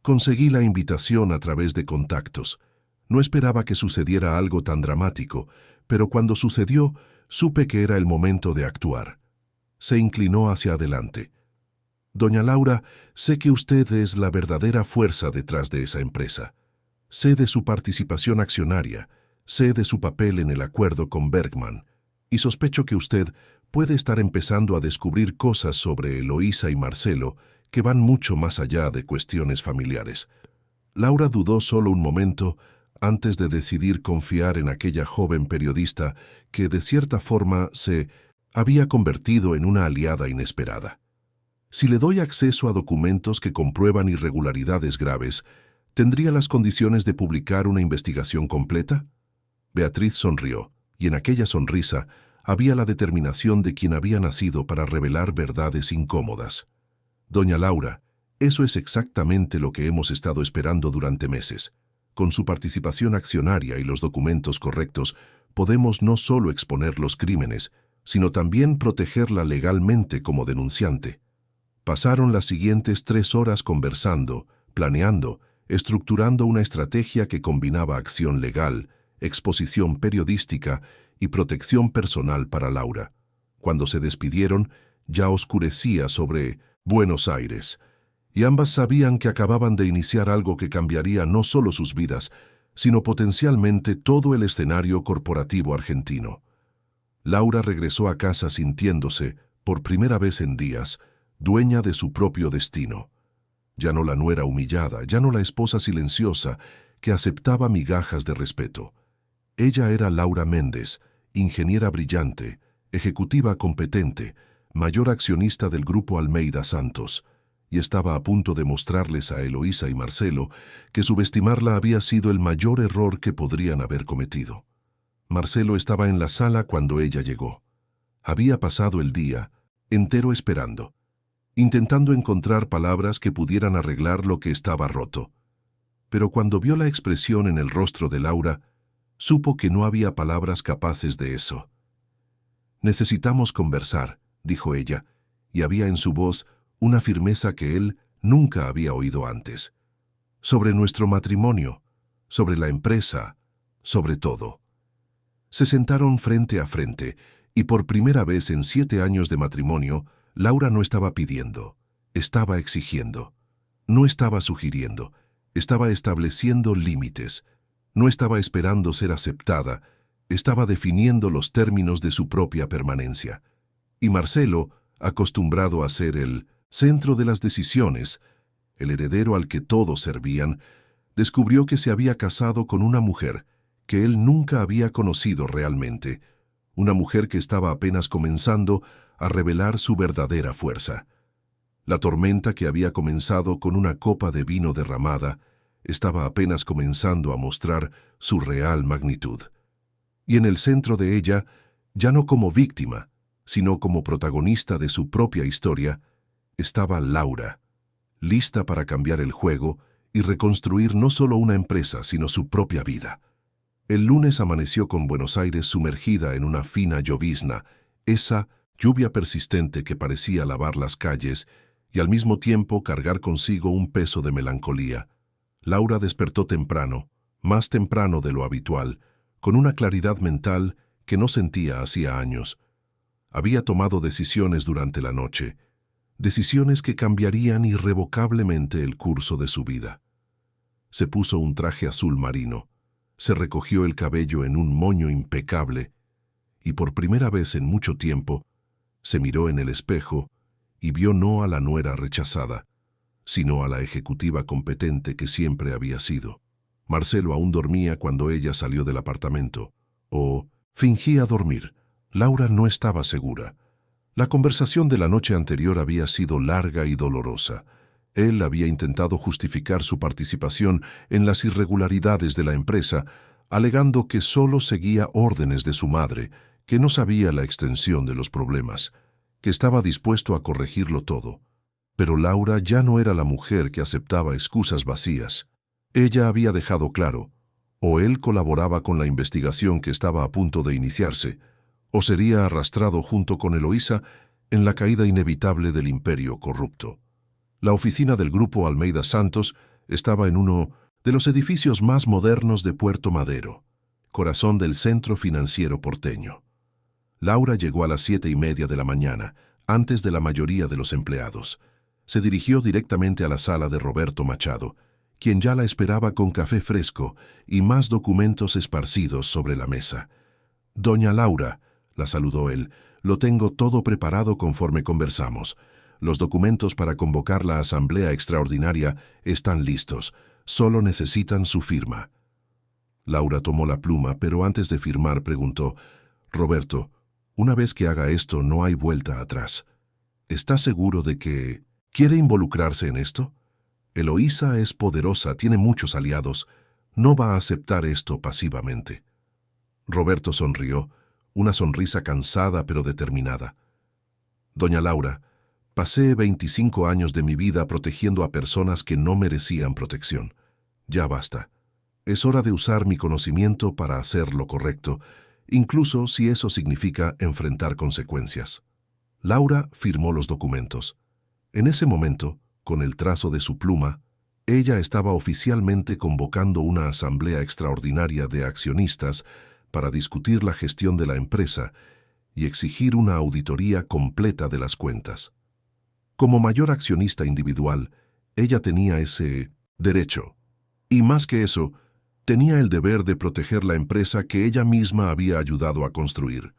«Conseguí la invitación a través de contactos. No esperaba que sucediera algo tan dramático, pero cuando sucedió, supe que era el momento de actuar». Se inclinó hacia adelante. «Doña Laura, sé que usted es la verdadera fuerza detrás de esa empresa. Sé de su participación accionaria, sé de su papel en el acuerdo con Bergman, y sospecho que usted puede estar empezando a descubrir cosas sobre Eloísa y Marcelo que van mucho más allá de cuestiones familiares». Laura dudó solo un momento antes de decidir confiar en aquella joven periodista que de cierta forma se había convertido en una aliada inesperada. «Si le doy acceso a documentos que comprueban irregularidades graves, ¿tendría las condiciones de publicar una investigación completa?». Beatriz sonrió, y en aquella sonrisa había la determinación de quien había nacido para revelar verdades incómodas. «Doña Laura, eso es exactamente lo que hemos estado esperando durante meses. Con su participación accionaria y los documentos correctos, podemos no solo exponer los crímenes, sino también protegerla legalmente como denunciante». Pasaron las siguientes 3 horas conversando, planeando, estructurando una estrategia que combinaba acción legal, exposición periodística y protección personal para Laura. Cuando se despidieron, ya oscurecía sobre Buenos Aires, y ambas sabían que acababan de iniciar algo que cambiaría no solo sus vidas, sino potencialmente todo el escenario corporativo argentino. Laura regresó a casa sintiéndose, por primera vez en días, dueña de su propio destino. Ya no la nuera humillada, ya no la esposa silenciosa que aceptaba migajas de respeto. Ella era Laura Méndez, ingeniera brillante, ejecutiva competente, mayor accionista del grupo Almeida Santos, y estaba a punto de mostrarles a Eloísa y Marcelo que subestimarla había sido el mayor error que podrían haber cometido. Marcelo estaba en la sala cuando ella llegó. Había pasado el día entero esperando, intentando encontrar palabras que pudieran arreglar lo que estaba roto. Pero cuando vio la expresión en el rostro de Laura, Supo que no había palabras capaces de eso. «Necesitamos conversar», dijo ella, y había en su voz una firmeza que él nunca había oído antes. «Sobre nuestro matrimonio, sobre la empresa, sobre todo». Se sentaron frente a frente, y por primera vez en 7 años de matrimonio, Laura no estaba pidiendo, estaba exigiendo. No estaba sugiriendo, estaba estableciendo límites. No estaba esperando ser aceptada, estaba definiendo los términos de su propia permanencia. Y Marcelo, acostumbrado a ser el centro de las decisiones, el heredero al que todos servían, descubrió que se había casado con una mujer que él nunca había conocido realmente, una mujer que estaba apenas comenzando a revelar su verdadera fuerza. La tormenta que había comenzado con una copa de vino derramada estaba apenas comenzando a mostrar su real magnitud. Y en el centro de ella, ya no como víctima, sino como protagonista de su propia historia, estaba Laura, lista para cambiar el juego y reconstruir no solo una empresa, sino su propia vida. El lunes amaneció con Buenos Aires sumergida en una fina llovizna, esa lluvia persistente que parecía lavar las calles y al mismo tiempo cargar consigo un peso de melancolía. Laura despertó temprano, más temprano de lo habitual, con una claridad mental que no sentía hacía años. Había tomado decisiones durante la noche, decisiones que cambiarían irrevocablemente el curso de su vida. Se puso un traje azul marino, se recogió el cabello en un moño impecable y por primera vez en mucho tiempo se miró en el espejo y vio no a la nuera rechazada, sino a la ejecutiva competente que siempre había sido. Marcelo aún dormía cuando ella salió del apartamento, o fingía dormir. Laura no estaba segura. La conversación de la noche anterior había sido larga y dolorosa. Él había intentado justificar su participación en las irregularidades de la empresa, alegando que solo seguía órdenes de su madre, que no sabía la extensión de los problemas, que estaba dispuesto a corregirlo todo. Pero Laura ya no era la mujer que aceptaba excusas vacías. Ella había dejado claro, o él colaboraba con la investigación que estaba a punto de iniciarse, o sería arrastrado junto con Eloísa en la caída inevitable del imperio corrupto. La oficina del Grupo Almeida Santos estaba en uno de los edificios más modernos de Puerto Madero, corazón del centro financiero porteño. Laura llegó a las 7:30 de la mañana, antes de la mayoría de los empleados. Se dirigió directamente a la sala de Roberto Machado, quien ya la esperaba con café fresco y más documentos esparcidos sobre la mesa. «Doña Laura», la saludó él, «lo tengo todo preparado conforme conversamos. Los documentos para convocar la asamblea extraordinaria están listos. Solo necesitan su firma». Laura tomó la pluma, pero antes de firmar preguntó, «Roberto, una vez que haga esto no hay vuelta atrás. ¿Está seguro de que quiere involucrarse en esto? Eloísa es poderosa, tiene muchos aliados. No va a aceptar esto pasivamente». Roberto sonrió, una sonrisa cansada pero determinada. «Doña Laura, pasé 25 años de mi vida protegiendo a personas que no merecían protección. Ya basta. Es hora de usar mi conocimiento para hacer lo correcto, incluso si eso significa enfrentar consecuencias». Laura firmó los documentos. En ese momento, con el trazo de su pluma, ella estaba oficialmente convocando una asamblea extraordinaria de accionistas para discutir la gestión de la empresa y exigir una auditoría completa de las cuentas. Como mayor accionista individual, ella tenía ese derecho. Y más que eso, tenía el deber de proteger la empresa que ella misma había ayudado a construir.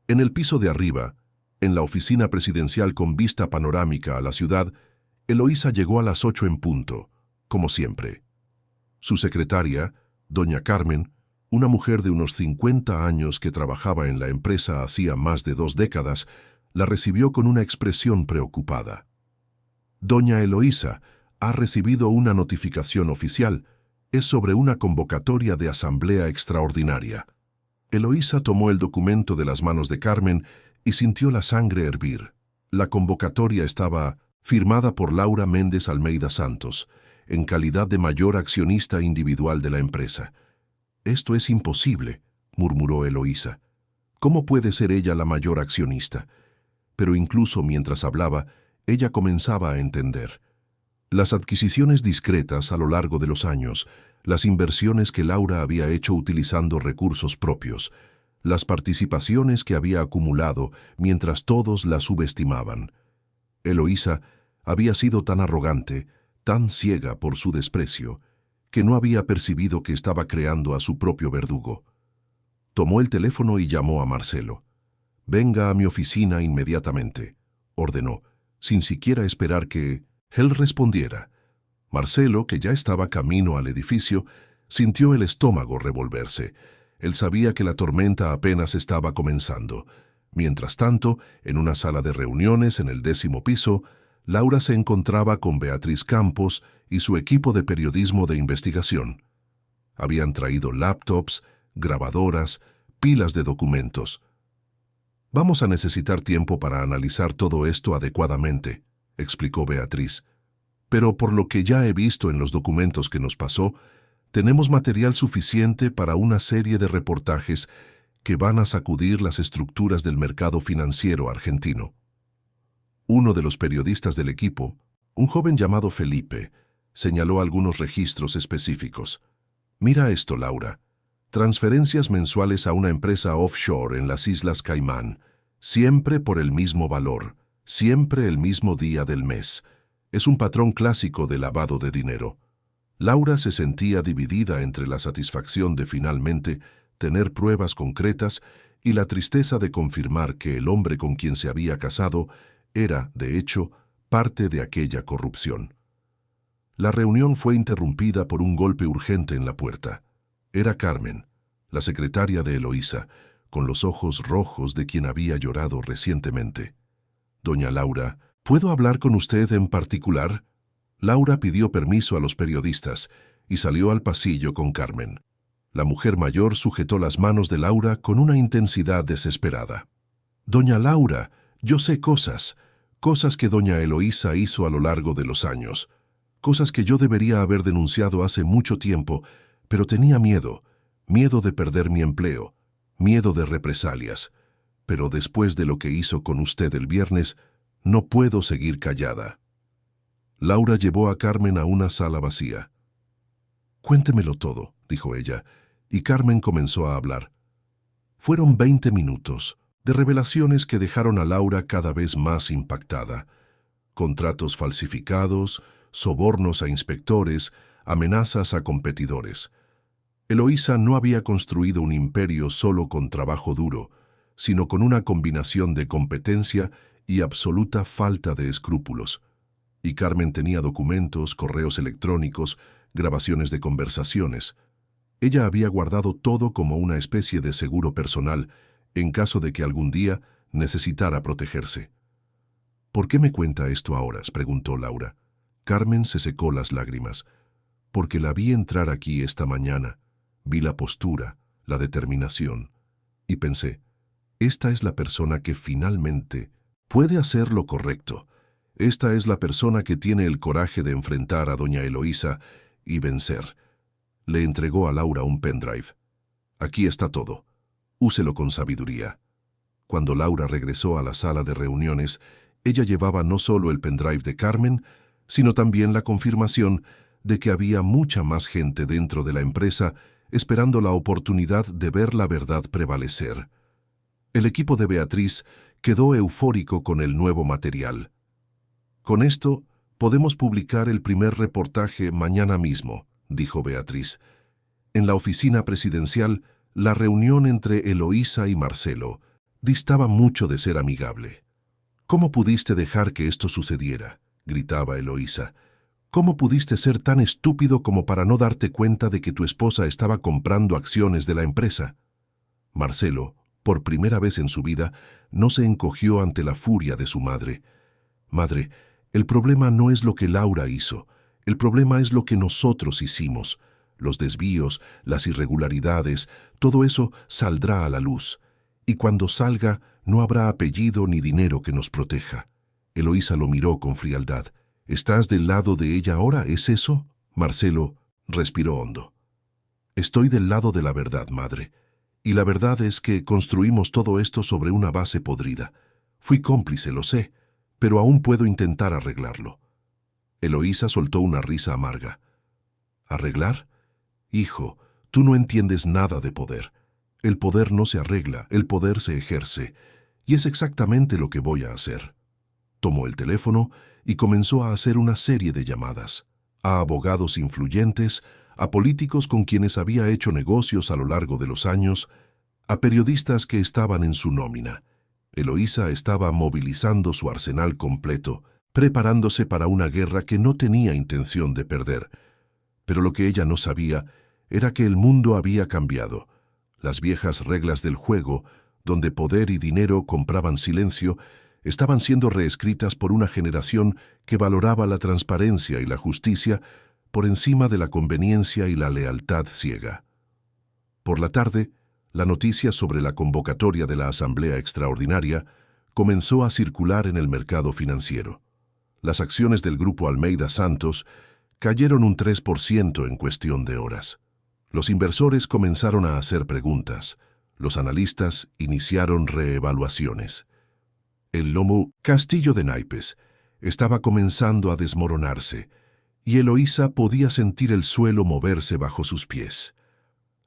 En el piso de arriba, en la oficina presidencial con vista panorámica a la ciudad, Eloísa llegó a las 8 en punto, como siempre. Su secretaria, doña Carmen, una mujer de unos 50 años que trabajaba en la empresa hacía más de 2 décadas, la recibió con una expresión preocupada. «Doña Eloísa, ha recibido una notificación oficial. Es sobre una convocatoria de asamblea extraordinaria». Eloísa tomó el documento de las manos de Carmen y sintió la sangre hervir. La convocatoria estaba firmada por Laura Méndez Almeida Santos, en calidad de mayor accionista individual de la empresa. Esto es imposible, murmuró Eloísa. ¿Cómo puede ser ella la mayor accionista? Pero incluso mientras hablaba, ella comenzaba a entender. Las adquisiciones discretas a lo largo de los años, las inversiones que Laura había hecho utilizando recursos propios, las participaciones que había acumulado mientras todos la subestimaban. Eloísa había sido tan arrogante, tan ciega por su desprecio, que no había percibido que estaba creando a su propio verdugo. Tomó el teléfono y llamó a Marcelo. «Venga a mi oficina inmediatamente», ordenó, sin siquiera esperar que él respondiera. Marcelo, que ya estaba camino al edificio, sintió el estómago revolverse. Él sabía que la tormenta apenas estaba comenzando. Mientras tanto, en una sala de reuniones en el 10º piso, Laura se encontraba con Beatriz Campos y su equipo de periodismo de investigación. Habían traído laptops, grabadoras, pilas de documentos. «Vamos a necesitar tiempo para analizar todo esto adecuadamente», explicó Beatriz. «Pero por lo que ya he visto en los documentos que nos pasó, tenemos material suficiente para una serie de reportajes que van a sacudir las estructuras del mercado financiero argentino». Uno de los periodistas del equipo, un joven llamado Felipe, señaló algunos registros específicos. «Mira esto, Laura. Transferencias mensuales a una empresa offshore en las Islas Caimán, siempre por el mismo valor, siempre el mismo día del mes. Es un patrón clásico de lavado de dinero». Laura se sentía dividida entre la satisfacción de finalmente tener pruebas concretas y la tristeza de confirmar que el hombre con quien se había casado era, de hecho, parte de aquella corrupción. La reunión fue interrumpida por un golpe urgente en la puerta. Era Carmen, la secretaria de Eloísa, con los ojos rojos de quien había llorado recientemente. «Doña Laura, ¿puedo hablar con usted en particular?». Laura pidió permiso a los periodistas y salió al pasillo con Carmen. La mujer mayor sujetó las manos de Laura con una intensidad desesperada. «Doña Laura, yo sé cosas que doña Eloísa hizo a lo largo de los años, cosas que yo debería haber denunciado hace mucho tiempo, pero tenía miedo de perder mi empleo, miedo de represalias. Pero después de lo que hizo con usted el viernes, no puedo seguir callada». Laura llevó a Carmen a una sala vacía. «Cuéntemelo todo», dijo ella, y Carmen comenzó a hablar. Fueron 20 minutos de revelaciones que dejaron a Laura cada vez más impactada. Contratos falsificados, sobornos a inspectores, amenazas a competidores. Eloísa no había construido un imperio solo con trabajo duro, sino con una combinación de competencia y absoluta falta de escrúpulos. Y Carmen tenía documentos, correos electrónicos, grabaciones de conversaciones. Ella había guardado todo como una especie de seguro personal en caso de que algún día necesitara protegerse. «¿Por qué me cuenta esto ahora?», preguntó Laura. Carmen se secó las lágrimas. «Porque la vi entrar aquí esta mañana, vi la postura, la determinación, y pensé, esta es la persona que finalmente puede hacer lo correcto. Esta es la persona que tiene el coraje de enfrentar a doña Eloísa y vencer». Le entregó a Laura un pendrive. «Aquí está todo. Úselo con sabiduría». Cuando Laura regresó a la sala de reuniones, ella llevaba no solo el pendrive de Carmen, sino también la confirmación de que había mucha más gente dentro de la empresa esperando la oportunidad de ver la verdad prevalecer. El equipo de Beatriz quedó eufórico con el nuevo material. «Con esto, podemos publicar el primer reportaje mañana mismo», dijo Beatriz. En la oficina presidencial, la reunión entre Eloísa y Marcelo distaba mucho de ser amigable. «¿Cómo pudiste dejar que esto sucediera?», gritaba Eloísa. «¿Cómo pudiste ser tan estúpido como para no darte cuenta de que tu esposa estaba comprando acciones de la empresa?». Marcelo, por primera vez en su vida, no se encogió ante la furia de su madre. «Madre, el problema no es lo que Laura hizo, el problema es lo que nosotros hicimos. Los desvíos, las irregularidades, todo eso saldrá a la luz. Y cuando salga, no habrá apellido ni dinero que nos proteja». Eloísa lo miró con frialdad. «¿Estás del lado de ella ahora? ¿Es eso?». Marcelo respiró hondo. Estoy del lado de la verdad, madre. Y la verdad es que construimos todo esto sobre una base podrida. Fui cómplice, lo sé, pero aún puedo intentar arreglarlo. Eloísa soltó una risa amarga. ¿Arreglar? Hijo, tú no entiendes nada de poder. El poder no se arregla, el poder se ejerce. Y es exactamente lo que voy a hacer. Tomó el teléfono y comenzó a hacer una serie de llamadas. A abogados influyentes, a políticos con quienes había hecho negocios a lo largo de los años, a periodistas que estaban en su nómina. Eloísa estaba movilizando su arsenal completo, preparándose para una guerra que no tenía intención de perder. Pero lo que ella no sabía era que el mundo había cambiado. Las viejas reglas del juego, donde poder y dinero compraban silencio, estaban siendo reescritas por una generación que valoraba la transparencia y la justicia por encima de la conveniencia y la lealtad ciega. Por la tarde, la noticia sobre la convocatoria de la Asamblea Extraordinaria comenzó a circular en el mercado financiero. Las acciones del Grupo Almeida Santos cayeron un 3% en cuestión de horas. Los inversores comenzaron a hacer preguntas. Los analistas iniciaron reevaluaciones. El lomo Castillo de Naipes estaba comenzando a desmoronarse, y Eloísa podía sentir el suelo moverse bajo sus pies.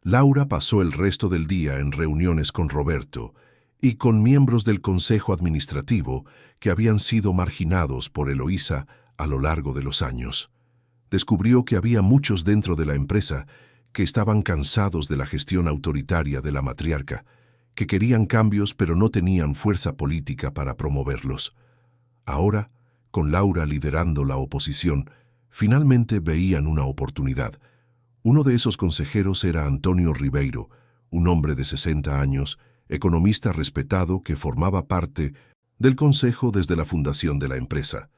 Laura pasó el resto del día en reuniones con Roberto y con miembros del Consejo Administrativo que habían sido marginados por Eloísa a lo largo de los años. Descubrió que había muchos dentro de la empresa que estaban cansados de la gestión autoritaria de la matriarca, que querían cambios pero no tenían fuerza política para promoverlos. Ahora, con Laura liderando la oposición, finalmente veían una oportunidad. Uno de esos consejeros era Antonio Ribeiro, un hombre de 60 años, economista respetado que formaba parte del consejo desde la fundación de la empresa.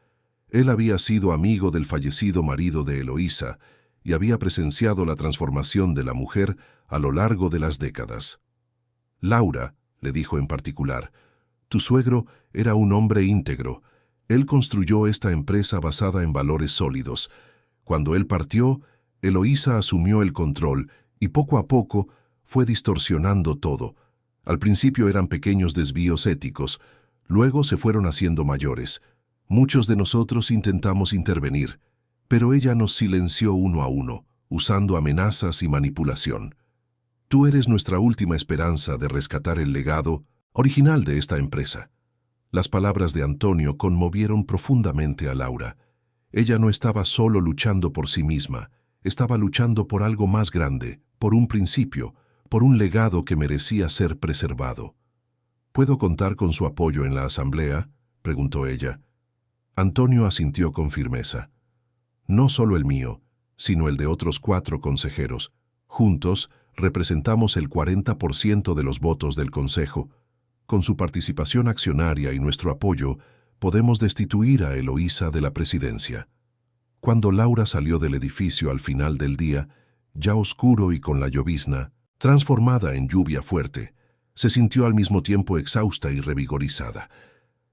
Él había sido amigo del fallecido marido de Eloísa y había presenciado la transformación de la mujer a lo largo de las décadas. Laura, le dijo en particular, tu suegro era un hombre íntegro. Él construyó esta empresa basada en valores sólidos. Cuando él partió, Eloísa asumió el control y poco a poco fue distorsionando todo. Al principio eran pequeños desvíos éticos, luego se fueron haciendo mayores. Muchos de nosotros intentamos intervenir, pero ella nos silenció uno a uno, usando amenazas y manipulación. Tú eres nuestra última esperanza de rescatar el legado original de esta empresa. Las palabras de Antonio conmovieron profundamente a Laura. Ella no estaba solo luchando por sí misma, estaba luchando por algo más grande, por un principio, por un legado que merecía ser preservado. ¿Puedo contar con su apoyo en la asamblea?, preguntó ella. Antonio asintió con firmeza. No solo el mío, sino el de otros 4 consejeros. Juntos, representamos el 40% de los votos del Consejo. Con su participación accionaria y nuestro apoyo, podemos destituir a Eloísa de la presidencia. Cuando Laura salió del edificio al final del día, ya oscuro y con la llovizna, transformada en lluvia fuerte, se sintió al mismo tiempo exhausta y revigorizada.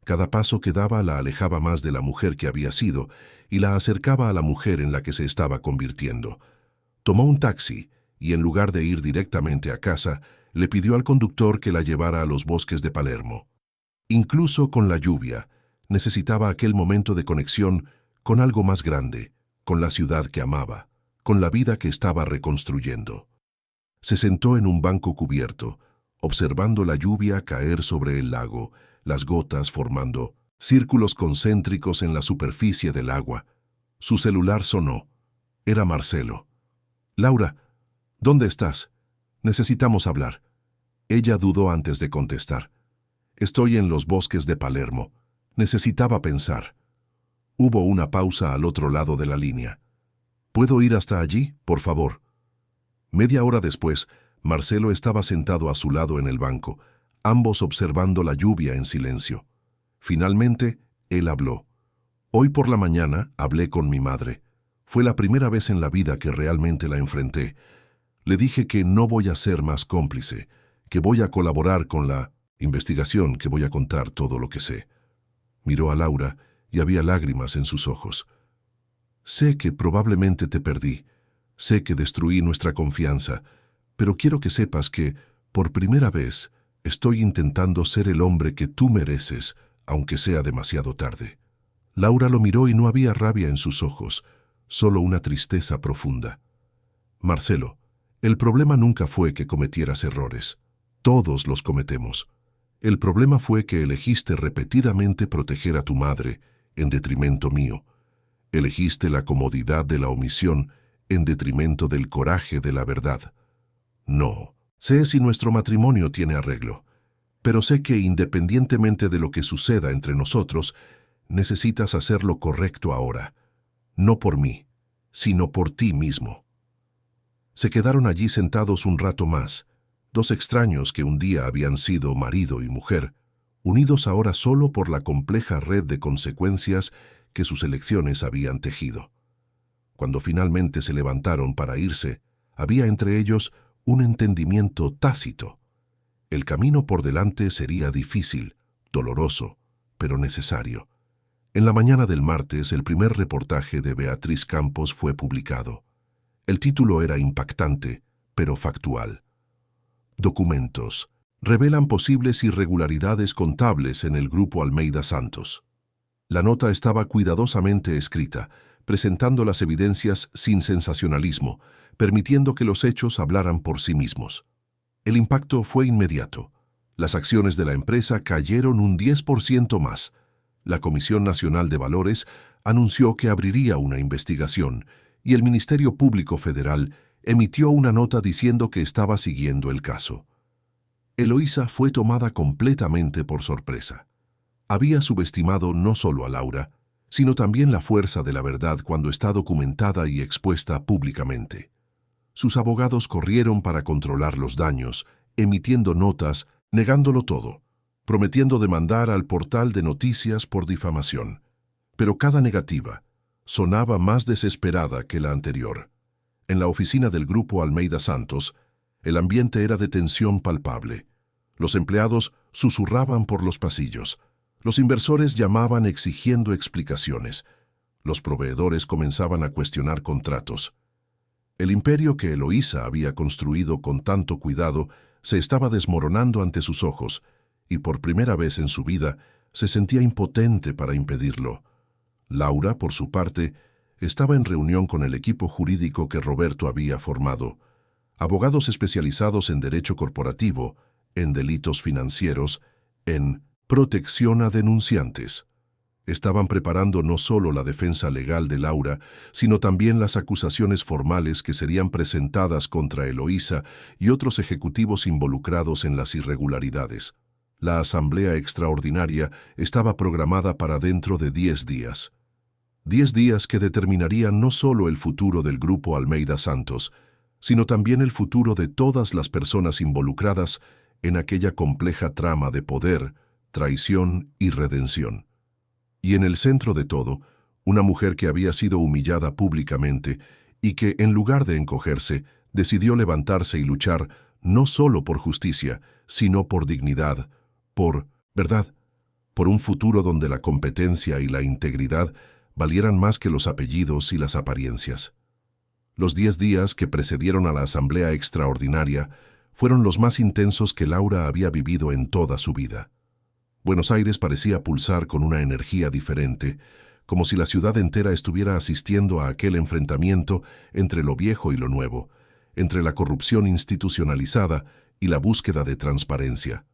Cada paso que daba la alejaba más de la mujer que había sido y la acercaba a la mujer en la que se estaba convirtiendo. Tomó un taxi y, en lugar de ir directamente a casa, le pidió al conductor que la llevara a los bosques de Palermo. Incluso con la lluvia, necesitaba aquel momento de conexión con algo más grande, con la ciudad que amaba, con la vida que estaba reconstruyendo. Se sentó en un banco cubierto, observando la lluvia caer sobre el lago, las gotas formando círculos concéntricos en la superficie del agua. Su celular sonó. Era Marcelo. «Laura, ¿dónde estás? Necesitamos hablar». Ella dudó antes de contestar. «Estoy en los bosques de Palermo. Necesitaba pensar». Hubo una pausa al otro lado de la línea. «¿Puedo ir hasta allí, por favor?» Media hora después, Marcelo estaba sentado a su lado en el banco, ambos observando la lluvia en silencio. Finalmente, él habló. «Hoy por la mañana hablé con mi madre. Fue la primera vez en la vida que realmente la enfrenté. Le dije que no voy a ser más cómplice, que voy a colaborar con la investigación, que voy a contar todo lo que sé». Miró a Laura y había lágrimas en sus ojos. «Sé que probablemente te perdí. sé que destruí nuestra confianza, pero quiero que sepas que, por primera vez, estoy intentando ser el hombre que tú mereces, aunque sea demasiado tarde. Laura lo miró y no había rabia en sus ojos, solo una tristeza profunda. Marcelo, el problema nunca fue que cometieras errores. Todos los cometemos. El problema fue que elegiste repetidamente proteger a tu madre, en detrimento mío. Elegiste la comodidad de la omisión, en detrimento del coraje de la verdad. No, sé si nuestro matrimonio tiene arreglo, pero sé que independientemente de lo que suceda entre nosotros, necesitas hacer lo correcto ahora. No por mí, sino por ti mismo. Se quedaron allí sentados un rato más, dos extraños que un día habían sido marido y mujer, unidos ahora solo por la compleja red de consecuencias que sus elecciones habían tejido. Cuando finalmente se levantaron para irse, había entre ellos un entendimiento tácito. El camino por delante sería difícil, doloroso, pero necesario. En la mañana del martes, el primer reportaje de Beatriz Campos fue publicado. El título era impactante, pero factual. Documentos. Revelan posibles irregularidades contables en el Grupo Almeida Santos. La nota estaba cuidadosamente escrita, presentando las evidencias sin sensacionalismo, permitiendo que los hechos hablaran por sí mismos. El impacto fue inmediato. Las acciones de la empresa cayeron un 10% más. La Comisión Nacional de Valores anunció que abriría una investigación y el Ministerio Público Federal emitió una nota diciendo que estaba siguiendo el caso. Eloísa fue tomada completamente por sorpresa. Había subestimado no solo a Laura, sino también la fuerza de la verdad cuando está documentada y expuesta públicamente. Sus abogados corrieron para controlar los daños, emitiendo notas, negándolo todo, prometiendo demandar al portal de noticias por difamación. Pero cada negativa sonaba más desesperada que la anterior. En la oficina del Grupo Almeida Santos, el ambiente era de tensión palpable. Los empleados susurraban por los pasillos. Los inversores llamaban exigiendo explicaciones. Los proveedores comenzaban a cuestionar contratos. El imperio que Eloísa había construido con tanto cuidado se estaba desmoronando ante sus ojos, y por primera vez en su vida se sentía impotente para impedirlo. Laura, por su parte, estaba en reunión con el equipo jurídico que Roberto había formado, abogados especializados en derecho corporativo, en delitos financieros, en protección a denunciantes. Estaban preparando no solo la defensa legal de Laura, sino también las acusaciones formales que serían presentadas contra Eloísa y otros ejecutivos involucrados en las irregularidades. La asamblea extraordinaria estaba programada para dentro de 10 días. 10 días que determinarían no solo el futuro del Grupo Almeida Santos, sino también el futuro de todas las personas involucradas en aquella compleja trama de poder, traición y redención. Y en el centro de todo, una mujer que había sido humillada públicamente y que, en lugar de encogerse, decidió levantarse y luchar no solo por justicia, sino por dignidad, por verdad, por un futuro donde la competencia y la integridad valieran más que los apellidos y las apariencias. Los 10 días que precedieron a la asamblea extraordinaria fueron los más intensos que Laura había vivido en toda su vida. Buenos Aires parecía pulsar con una energía diferente, como si la ciudad entera estuviera asistiendo a aquel enfrentamiento entre lo viejo y lo nuevo, entre la corrupción institucionalizada y la búsqueda de transparencia.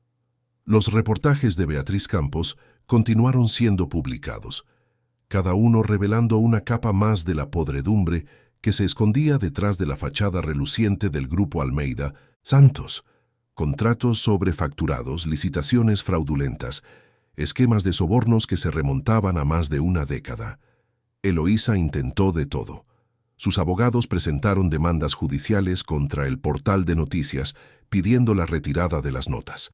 Los reportajes de Beatriz Campos continuaron siendo publicados, cada uno revelando una capa más de la podredumbre que se escondía detrás de la fachada reluciente del Grupo Almeida Santos. Contratos sobrefacturados, licitaciones fraudulentas, esquemas de sobornos que se remontaban a más de una década. Eloísa intentó de todo. Sus abogados presentaron demandas judiciales contra el portal de noticias, pidiendo la retirada de las notas.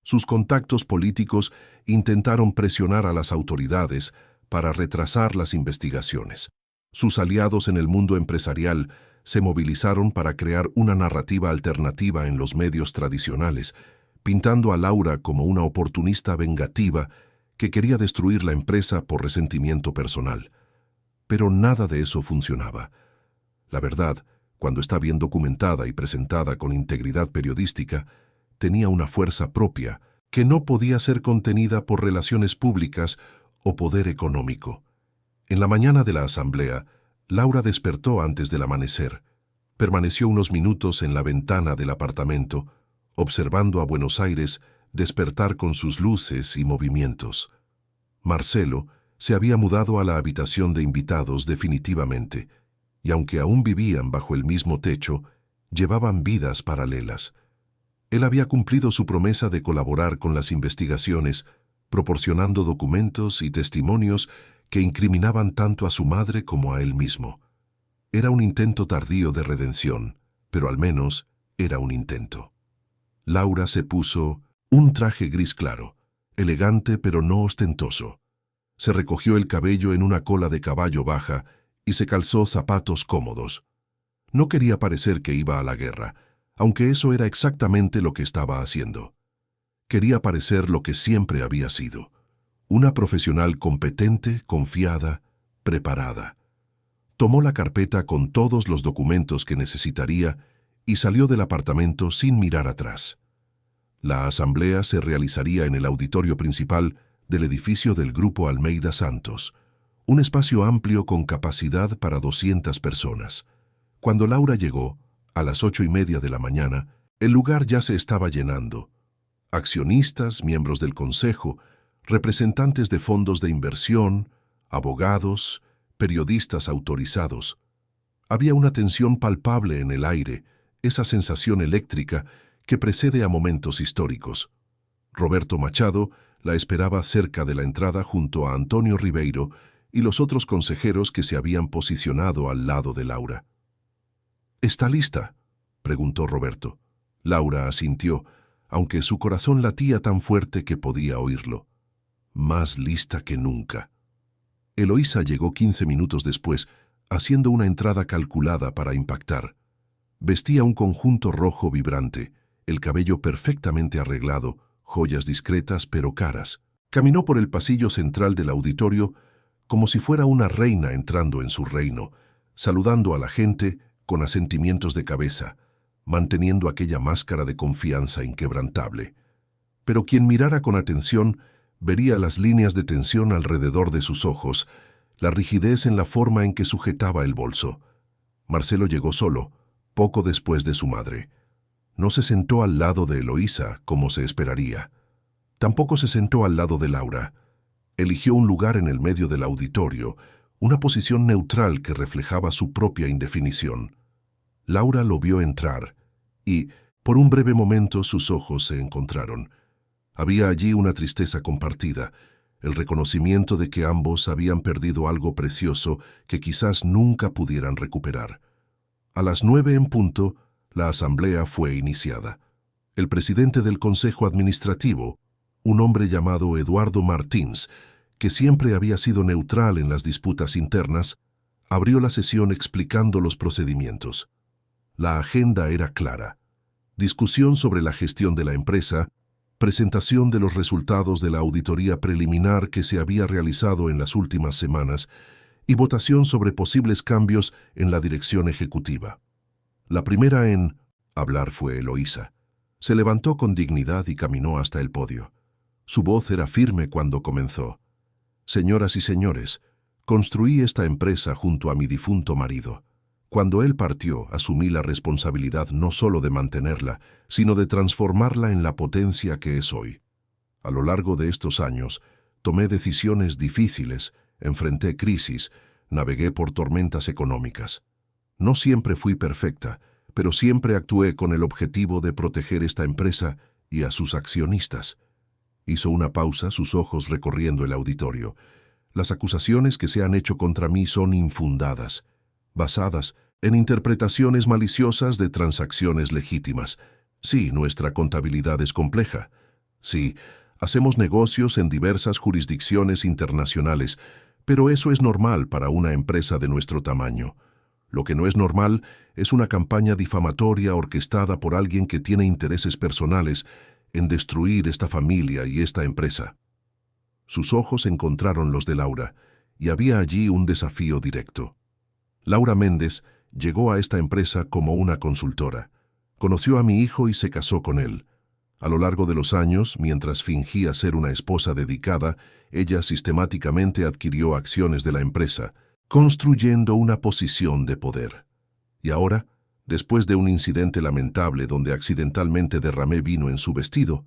Sus contactos políticos intentaron presionar a las autoridades para retrasar las investigaciones. Sus aliados en el mundo empresarial se movilizaron para crear una narrativa alternativa en los medios tradicionales, pintando a Laura como una oportunista vengativa que quería destruir la empresa por resentimiento personal. Pero nada de eso funcionaba. La verdad, cuando está bien documentada y presentada con integridad periodística, tenía una fuerza propia que no podía ser contenida por relaciones públicas o poder económico. En la mañana de la asamblea, Laura despertó antes del amanecer. Permaneció unos minutos en la ventana del apartamento, observando a Buenos Aires despertar con sus luces y movimientos. Marcelo se había mudado a la habitación de invitados definitivamente, y aunque aún vivían bajo el mismo techo, llevaban vidas paralelas. Él había cumplido su promesa de colaborar con las investigaciones, proporcionando documentos y testimonios que incriminaban tanto a su madre como a él mismo. Era un intento tardío de redención, pero al menos era un intento. Laura se puso un traje gris claro, elegante pero no ostentoso. Se recogió el cabello en una cola de caballo baja y se calzó zapatos cómodos. No quería parecer que iba a la guerra, aunque eso era exactamente lo que estaba haciendo. Quería parecer lo que siempre había sido, una profesional competente, confiada, preparada. Tomó la carpeta con todos los documentos que necesitaría y salió del apartamento sin mirar atrás. La asamblea se realizaría en el auditorio principal del edificio del Grupo Almeida Santos, un espacio amplio con capacidad para 200 personas. Cuando Laura llegó, a las 8:30 de la mañana, el lugar ya se estaba llenando. Accionistas, miembros del consejo, representantes de fondos de inversión, abogados, periodistas autorizados. Había una tensión palpable en el aire, esa sensación eléctrica que precede a momentos históricos. Roberto Machado la esperaba cerca de la entrada junto a Antonio Ribeiro y los otros consejeros que se habían posicionado al lado de Laura. ¿Está lista?, preguntó Roberto. Laura asintió, aunque su corazón latía tan fuerte que podía oírlo. Más lista que nunca. Eloísa llegó 15 minutos después, haciendo una entrada calculada para impactar. Vestía un conjunto rojo vibrante, el cabello perfectamente arreglado, joyas discretas pero caras. Caminó por el pasillo central del auditorio como si fuera una reina entrando en su reino, saludando a la gente con asentimientos de cabeza, manteniendo aquella máscara de confianza inquebrantable. Pero quien mirara con atención vería las líneas de tensión alrededor de sus ojos, la rigidez en la forma en que sujetaba el bolso. Marcelo llegó solo, poco después de su madre. No se sentó al lado de Eloísa, como se esperaría. Tampoco se sentó al lado de Laura. Eligió un lugar en el medio del auditorio, una posición neutral que reflejaba su propia indefinición. Laura lo vio entrar, y, por un breve momento, sus ojos se encontraron. Había allí una tristeza compartida, el reconocimiento de que ambos habían perdido algo precioso que quizás nunca pudieran recuperar. A las 9 en punto, la asamblea fue iniciada. El presidente del Consejo Administrativo, un hombre llamado Eduardo Martins, que siempre había sido neutral en las disputas internas, abrió la sesión explicando los procedimientos. La agenda era clara: discusión sobre la gestión de la empresa, presentación de los resultados de la auditoría preliminar que se había realizado en las últimas semanas y votación sobre posibles cambios en la dirección ejecutiva. La primera en hablar fue Eloísa. Se levantó con dignidad y caminó hasta el podio. Su voz era firme cuando comenzó. Señoras y señores, construí esta empresa junto a mi difunto marido. Cuando él partió, asumí la responsabilidad no solo de mantenerla, sino de transformarla en la potencia que es hoy. A lo largo de estos años, tomé decisiones difíciles, enfrenté crisis, navegué por tormentas económicas. No siempre fui perfecta, pero siempre actué con el objetivo de proteger esta empresa y a sus accionistas. Hizo una pausa, sus ojos recorriendo el auditorio. Las acusaciones que se han hecho contra mí son infundadas, basadas en interpretaciones maliciosas de transacciones legítimas. Sí, nuestra contabilidad es compleja. Sí, hacemos negocios en diversas jurisdicciones internacionales, pero eso es normal para una empresa de nuestro tamaño. Lo que no es normal es una campaña difamatoria orquestada por alguien que tiene intereses personales en destruir esta familia y esta empresa. Sus ojos encontraron los de Laura, y había allí un desafío directo. Laura Méndez llegó a esta empresa como una consultora. Conoció a mi hijo y se casó con él. A lo largo de los años, mientras fingía ser una esposa dedicada, ella sistemáticamente adquirió acciones de la empresa, construyendo una posición de poder. Y ahora, después de un incidente lamentable donde accidentalmente derramé vino en su vestido,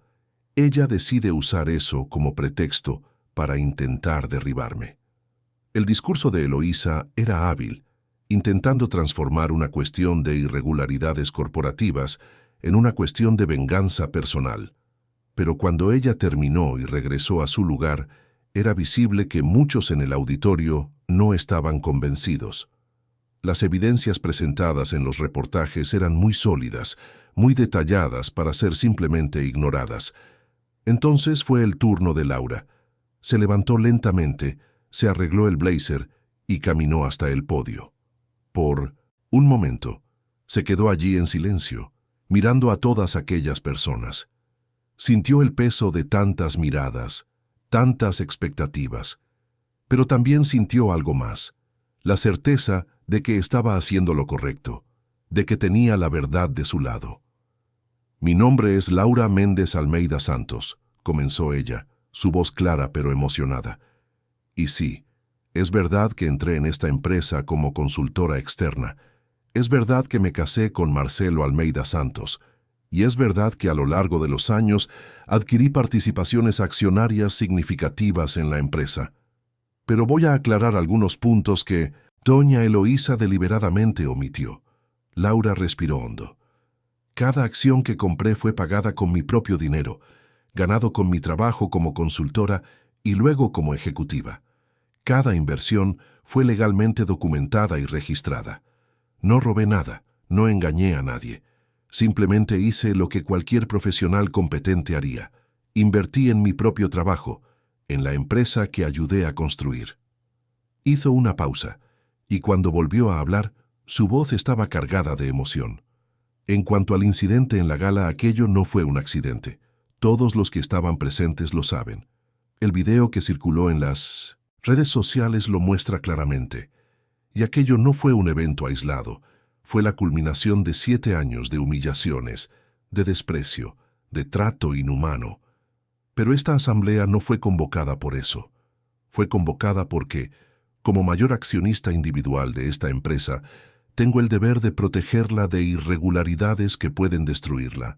ella decide usar eso como pretexto para intentar derribarme. El discurso de Eloísa era hábil, intentando transformar una cuestión de irregularidades corporativas en una cuestión de venganza personal. Pero cuando ella terminó y regresó a su lugar, era visible que muchos en el auditorio no estaban convencidos. Las evidencias presentadas en los reportajes eran muy sólidas, muy detalladas para ser simplemente ignoradas. Entonces fue el turno de Laura. Se levantó lentamente, se arregló el blazer y caminó hasta el podio. Por un momento, se quedó allí en silencio, mirando a todas aquellas personas. Sintió el peso de tantas miradas, tantas expectativas, pero también sintió algo más, la certeza de que estaba haciendo lo correcto, de que tenía la verdad de su lado. «Mi nombre es Laura Méndez Almeida Santos», comenzó ella, su voz clara pero emocionada. «Y sí, es verdad que entré en esta empresa como consultora externa. Es verdad que me casé con Marcelo Almeida Santos. Y es verdad que a lo largo de los años adquirí participaciones accionarias significativas en la empresa. Pero voy a aclarar algunos puntos que doña Eloísa deliberadamente omitió». Laura respiró hondo. «Cada acción que compré fue pagada con mi propio dinero, ganado con mi trabajo como consultora y luego como ejecutiva. Cada inversión fue legalmente documentada y registrada. No robé nada, no engañé a nadie. Simplemente hice lo que cualquier profesional competente haría. Invertí en mi propio trabajo, en la empresa que ayudé a construir». Hizo una pausa, y cuando volvió a hablar, su voz estaba cargada de emoción. En cuanto al incidente en la gala, aquello no fue un accidente. Todos los que estaban presentes lo saben. El video que circuló en las redes sociales lo muestra claramente. Y aquello no fue un evento aislado. Fue la culminación de 7 años de humillaciones, de desprecio, de trato inhumano. Pero esta asamblea no fue convocada por eso. Fue convocada porque, como mayor accionista individual de esta empresa, tengo el deber de protegerla de irregularidades que pueden destruirla.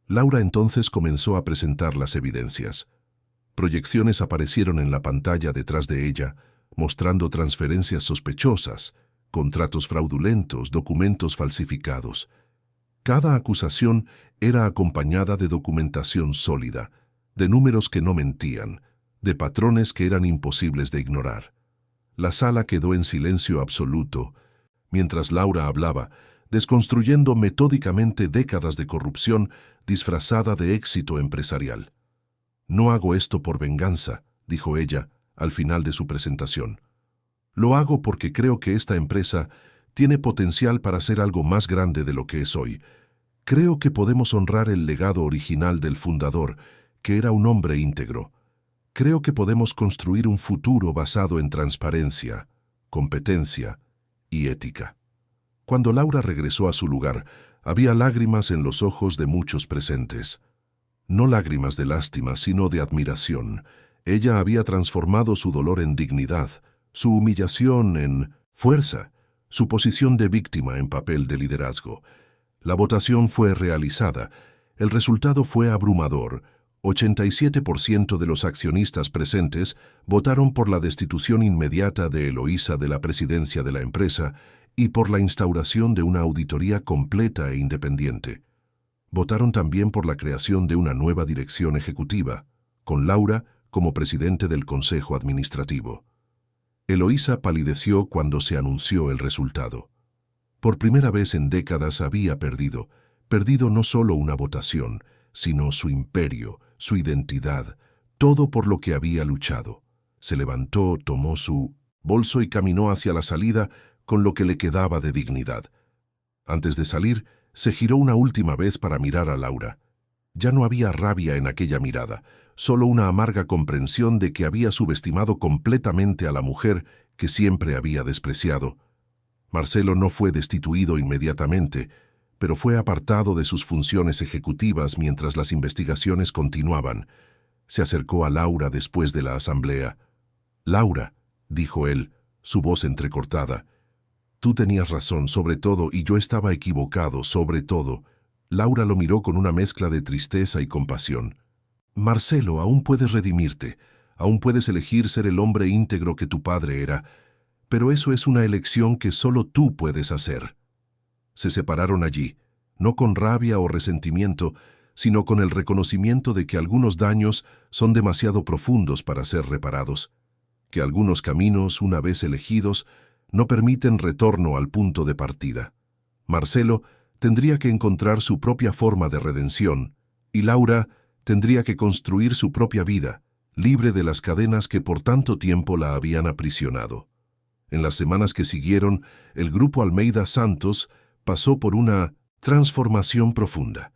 Laura entonces comenzó a presentar las evidencias. Proyecciones aparecieron en la pantalla detrás de ella, mostrando transferencias sospechosas, contratos fraudulentos, documentos falsificados. Cada acusación era acompañada de documentación sólida, de números que no mentían, de patrones que eran imposibles de ignorar. La sala quedó en silencio absoluto, mientras Laura hablaba, desconstruyendo metódicamente décadas de corrupción disfrazada de éxito empresarial. «No hago esto por venganza», dijo ella al final de su presentación. «Lo hago porque creo que esta empresa tiene potencial para ser algo más grande de lo que es hoy. Creo que podemos honrar el legado original del fundador, que era un hombre íntegro. Creo que podemos construir un futuro basado en transparencia, competencia y ética». Cuando Laura regresó a su lugar, había lágrimas en los ojos de muchos presentes. No lágrimas de lástima, sino de admiración. Ella había transformado su dolor en dignidad, su humillación en fuerza, su posición de víctima en papel de liderazgo. La votación fue realizada. El resultado fue abrumador. 87% de los accionistas presentes votaron por la destitución inmediata de Eloísa de la presidencia de la empresa y por la instauración de una auditoría completa e independiente. Votaron también por la creación de una nueva dirección ejecutiva, con Laura como presidente del Consejo Administrativo. Eloísa palideció cuando se anunció el resultado. Por primera vez en décadas había perdido no solo una votación, sino su imperio, su identidad, todo por lo que había luchado. Se levantó, tomó su bolso y caminó hacia la salida con lo que le quedaba de dignidad. Antes de salir, se giró una última vez para mirar a Laura. Ya no había rabia en aquella mirada, solo una amarga comprensión de que había subestimado completamente a la mujer que siempre había despreciado. Marcelo no fue destituido inmediatamente, pero fue apartado de sus funciones ejecutivas mientras las investigaciones continuaban. Se acercó a Laura después de la asamblea. «Laura», dijo él, su voz entrecortada, «tú tenías razón sobre todo y yo estaba equivocado sobre todo». Laura lo miró con una mezcla de tristeza y compasión. «Marcelo, aún puedes redimirte, aún puedes elegir ser el hombre íntegro que tu padre era, pero eso es una elección que solo tú puedes hacer». Se separaron allí, no con rabia o resentimiento, sino con el reconocimiento de que algunos daños son demasiado profundos para ser reparados, que algunos caminos, una vez elegidos, no permiten retorno al punto de partida. Marcelo tendría que encontrar su propia forma de redención, y Laura tendría que construir su propia vida, libre de las cadenas que por tanto tiempo la habían aprisionado. En las semanas que siguieron, el grupo Almeida Santos pasó por una transformación profunda.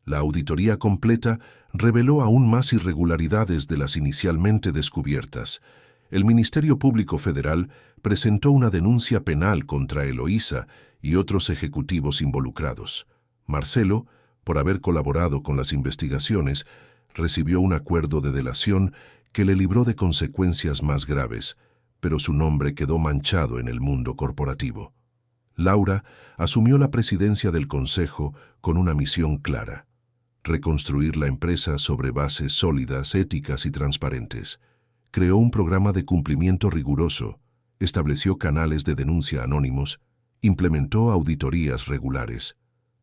La auditoría completa reveló aún más irregularidades de las inicialmente descubiertas. El Ministerio Público Federal presentó una denuncia penal contra Eloísa y otros ejecutivos involucrados. Marcelo, por haber colaborado con las investigaciones, recibió un acuerdo de delación que le libró de consecuencias más graves, pero su nombre quedó manchado en el mundo corporativo. Laura asumió la presidencia del Consejo con una misión clara: reconstruir la empresa sobre bases sólidas, éticas y transparentes. Creó un programa de cumplimiento riguroso, estableció canales de denuncia anónimos, implementó auditorías regulares.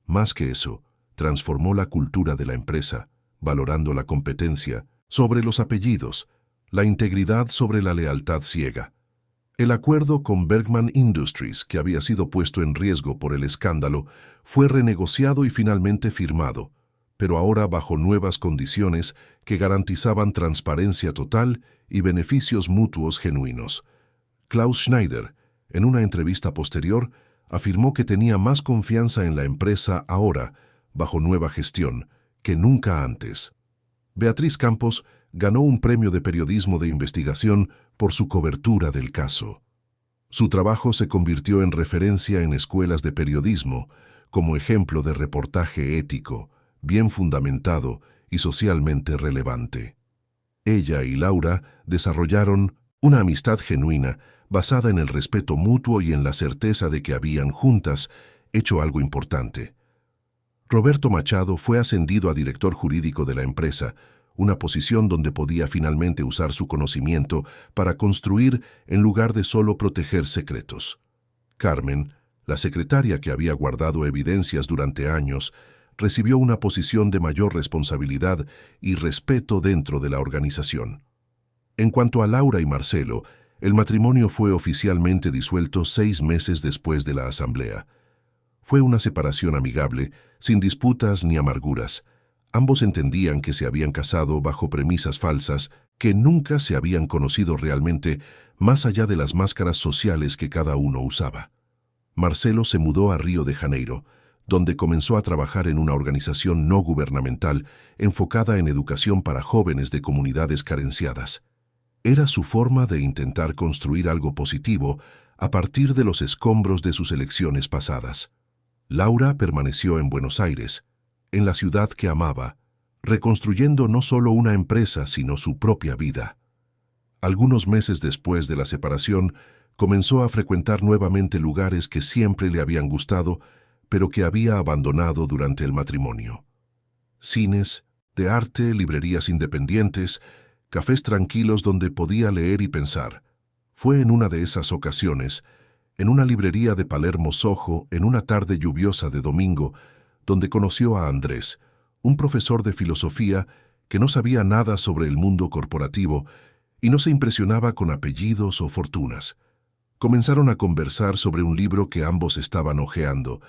Más que eso, transformó la cultura de la empresa, valorando la competencia sobre los apellidos, la integridad sobre la lealtad ciega. El acuerdo con Bergman Industries, que había sido puesto en riesgo por el escándalo, fue renegociado y finalmente firmado, pero ahora bajo nuevas condiciones que garantizaban transparencia total y beneficios mutuos genuinos. Klaus Schneider, en una entrevista posterior, afirmó que tenía más confianza en la empresa ahora, bajo nueva gestión, que nunca antes. Beatriz Campos ganó un premio de periodismo de investigación por su cobertura del caso. Su trabajo se convirtió en referencia en escuelas de periodismo, como ejemplo de reportaje ético, bien fundamentado y socialmente relevante. Ella y Laura desarrollaron una amistad genuina basada en el respeto mutuo y en la certeza de que habían juntas hecho algo importante. Roberto Machado fue ascendido a director jurídico de la empresa, una posición donde podía finalmente usar su conocimiento para construir en lugar de solo proteger secretos. Carmen, la secretaria que había guardado evidencias durante años, recibió una posición de mayor responsabilidad y respeto dentro de la organización. En cuanto a Laura y Marcelo, el matrimonio fue oficialmente disuelto 6 meses después de la asamblea. Fue una separación amigable, sin disputas ni amarguras. Ambos entendían que se habían casado bajo premisas falsas, que nunca se habían conocido realmente, más allá de las máscaras sociales que cada uno usaba. Marcelo se mudó a Río de Janeiro, donde comenzó a trabajar en una organización no gubernamental enfocada en educación para jóvenes de comunidades carenciadas. Era su forma de intentar construir algo positivo a partir de los escombros de sus elecciones pasadas. Laura permaneció en Buenos Aires, en la ciudad que amaba, reconstruyendo no solo una empresa, sino su propia vida. Algunos meses después de la separación, comenzó a frecuentar nuevamente lugares que siempre le habían gustado, pero que había abandonado durante el matrimonio. Cines, de arte, librerías independientes, cafés tranquilos donde podía leer y pensar. Fue en una de esas ocasiones, en una librería de Palermo Soho, en una tarde lluviosa de domingo, donde conoció a Andrés, un profesor de filosofía que no sabía nada sobre el mundo corporativo y no se impresionaba con apellidos o fortunas. Comenzaron a conversar sobre un libro que ambos estaban hojeando,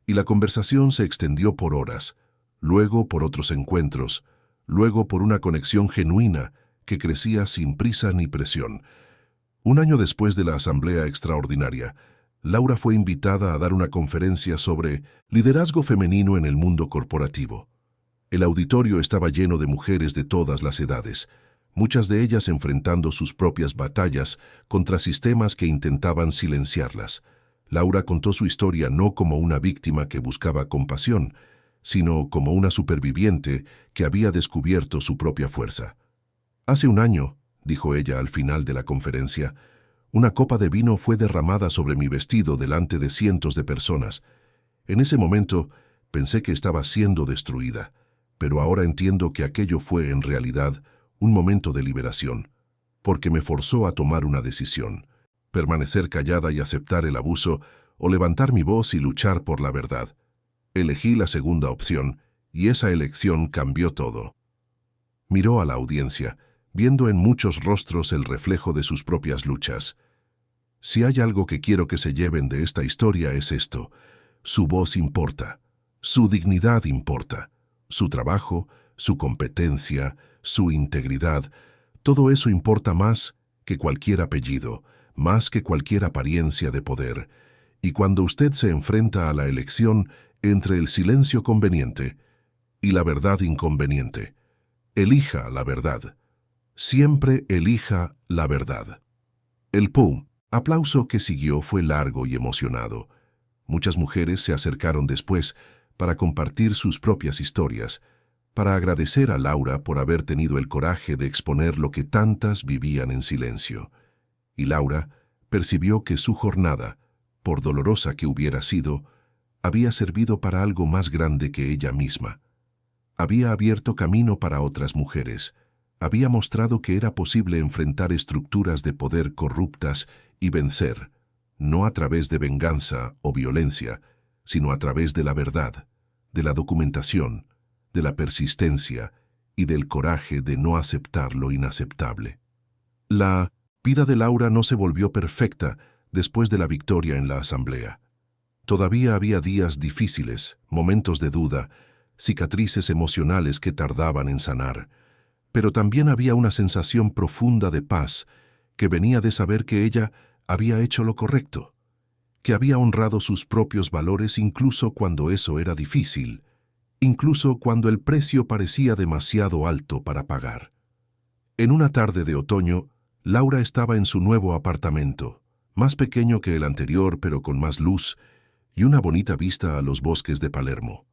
y la conversación se extendió por horas, luego por otros encuentros, luego por una conexión genuina que crecía sin prisa ni presión. Un año después de la Asamblea Extraordinaria, Laura fue invitada a dar una conferencia sobre liderazgo femenino en el mundo corporativo. El auditorio estaba lleno de mujeres de todas las edades, muchas de ellas enfrentando sus propias batallas contra sistemas que intentaban silenciarlas. Laura contó su historia no como una víctima que buscaba compasión, sino como una superviviente que había descubierto su propia fuerza. «Hace un año», dijo ella al final de la conferencia, «una copa de vino fue derramada sobre mi vestido delante de cientos de personas. En ese momento pensé que estaba siendo destruida, pero ahora entiendo que aquello fue en realidad un momento de liberación, porque me forzó a tomar una decisión, permanecer callada y aceptar el abuso, o levantar mi voz y luchar por la verdad. Elegí la segunda opción, y esa elección cambió todo». Miró a la audiencia, viendo en muchos rostros el reflejo de sus propias luchas. «Si hay algo que quiero que se lleven de esta historia es esto: su voz importa, su dignidad importa, su trabajo, su competencia, su integridad, todo eso importa más que cualquier apellido, más que cualquier apariencia de poder. Y cuando usted se enfrenta a la elección entre el silencio conveniente y la verdad inconveniente, elija la verdad. Siempre elija la verdad». El aplauso que siguió fue largo y emocionado. Muchas mujeres se acercaron después para compartir sus propias historias, para agradecer a Laura por haber tenido el coraje de exponer lo que tantas vivían en silencio. Y Laura percibió que su jornada, por dolorosa que hubiera sido, había servido para algo más grande que ella misma. Había abierto camino para otras mujeres, había mostrado que era posible enfrentar estructuras de poder corruptas y vencer, no a través de venganza o violencia, sino a través de la verdad, de la documentación, de la persistencia y del coraje de no aceptar lo inaceptable. La vida de Laura no se volvió perfecta después de la victoria en la asamblea. Todavía había días difíciles, momentos de duda, cicatrices emocionales que tardaban en sanar, pero también había una sensación profunda de paz que venía de saber que ella había hecho lo correcto, que había honrado sus propios valores incluso cuando eso era difícil, incluso cuando el precio parecía demasiado alto para pagar. En una tarde de otoño, Laura estaba en su nuevo apartamento, más pequeño que el anterior pero con más luz y una bonita vista a los bosques de Palermo.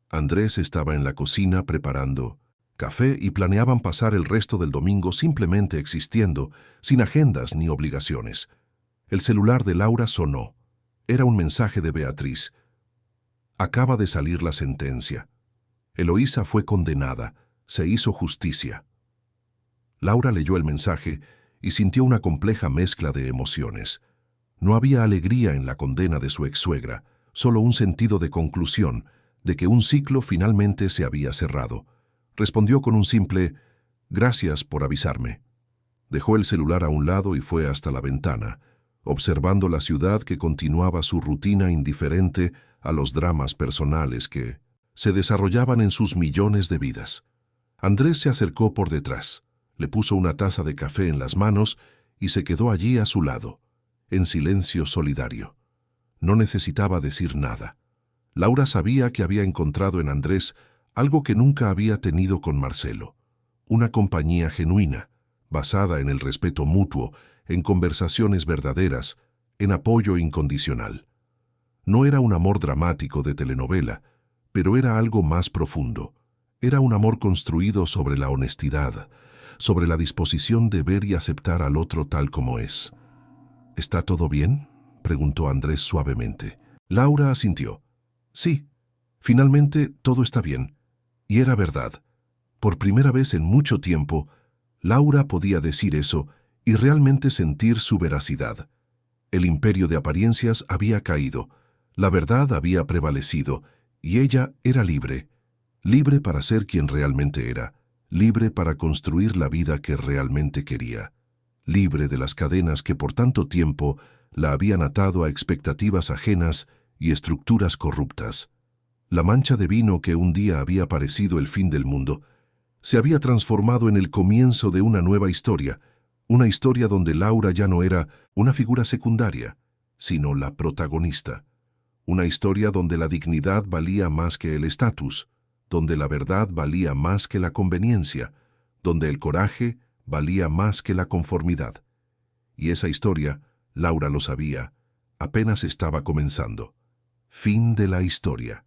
Andrés estaba en la cocina preparando café y planeaban pasar el resto del domingo simplemente existiendo, sin agendas ni obligaciones. El celular de Laura sonó. Era un mensaje de Beatriz. «Acaba de salir la sentencia. Eloísa fue condenada. Se hizo justicia». Laura leyó el mensaje y sintió una compleja mezcla de emociones. No había alegría en la condena de su ex-suegra, solo un sentido de conclusión, de que un ciclo finalmente se había cerrado. Respondió con un simple «Gracias por avisarme». Dejó el celular a un lado y fue hasta la ventana, observando la ciudad que continuaba su rutina indiferente a los dramas personales que se desarrollaban en sus millones de vidas. Andrés se acercó por detrás, le puso una taza de café en las manos y se quedó allí a su lado, en silencio solidario. No necesitaba decir nada. Laura sabía que había encontrado en Andrés algo que nunca había tenido con Marcelo, una compañía genuina, basada en el respeto mutuo, en conversaciones verdaderas, en apoyo incondicional. No era un amor dramático de telenovela, pero era algo más profundo. Era un amor construido sobre la honestidad, sobre la disposición de ver y aceptar al otro tal como es. «¿Está todo bien?», preguntó Andrés suavemente. Laura asintió. «Sí, finalmente todo está bien». Y era verdad. Por primera vez en mucho tiempo, Laura podía decir eso y realmente sentir su veracidad. El imperio de apariencias había caído, la verdad había prevalecido, y ella era libre. Libre para ser quien realmente era, libre para construir la vida que realmente quería. Libre de las cadenas que por tanto tiempo la habían atado a expectativas ajenas y estructuras corruptas. La mancha de vino que un día había parecido el fin del mundo se había transformado en el comienzo de una nueva historia, una historia donde Laura ya no era una figura secundaria, sino la protagonista. Una historia donde la dignidad valía más que el estatus, donde la verdad valía más que la conveniencia, donde el coraje valía más que la conformidad. Y esa historia, Laura lo sabía, apenas estaba comenzando. Fin de la historia.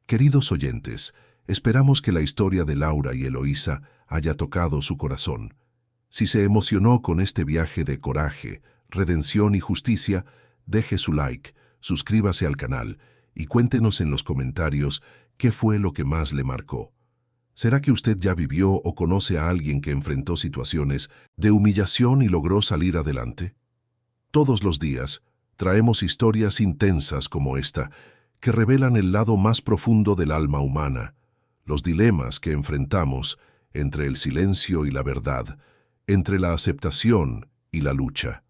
Queridos oyentes, esperamos que la historia de Laura y Eloísa haya tocado su corazón. Si se emocionó con este viaje de coraje, redención y justicia, deje su like, suscríbase al canal y cuéntenos en los comentarios qué fue lo que más le marcó. ¿Será que usted ya vivió o conoce a alguien que enfrentó situaciones de humillación y logró salir adelante? Todos los días traemos historias intensas como esta, que revelan el lado más profundo del alma humana, los dilemas que enfrentamos entre el silencio y la verdad, entre la aceptación y la lucha.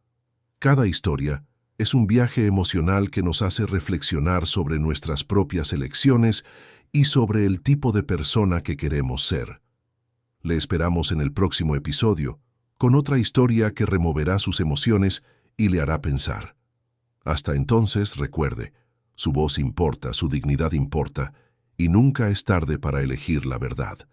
Cada historia es un viaje emocional que nos hace reflexionar sobre nuestras propias elecciones y sobre el tipo de persona que queremos ser. Le esperamos en el próximo episodio, con otra historia que removerá sus emociones y le hará pensar. Hasta entonces, recuerde, su voz importa, su dignidad importa, y nunca es tarde para elegir la verdad.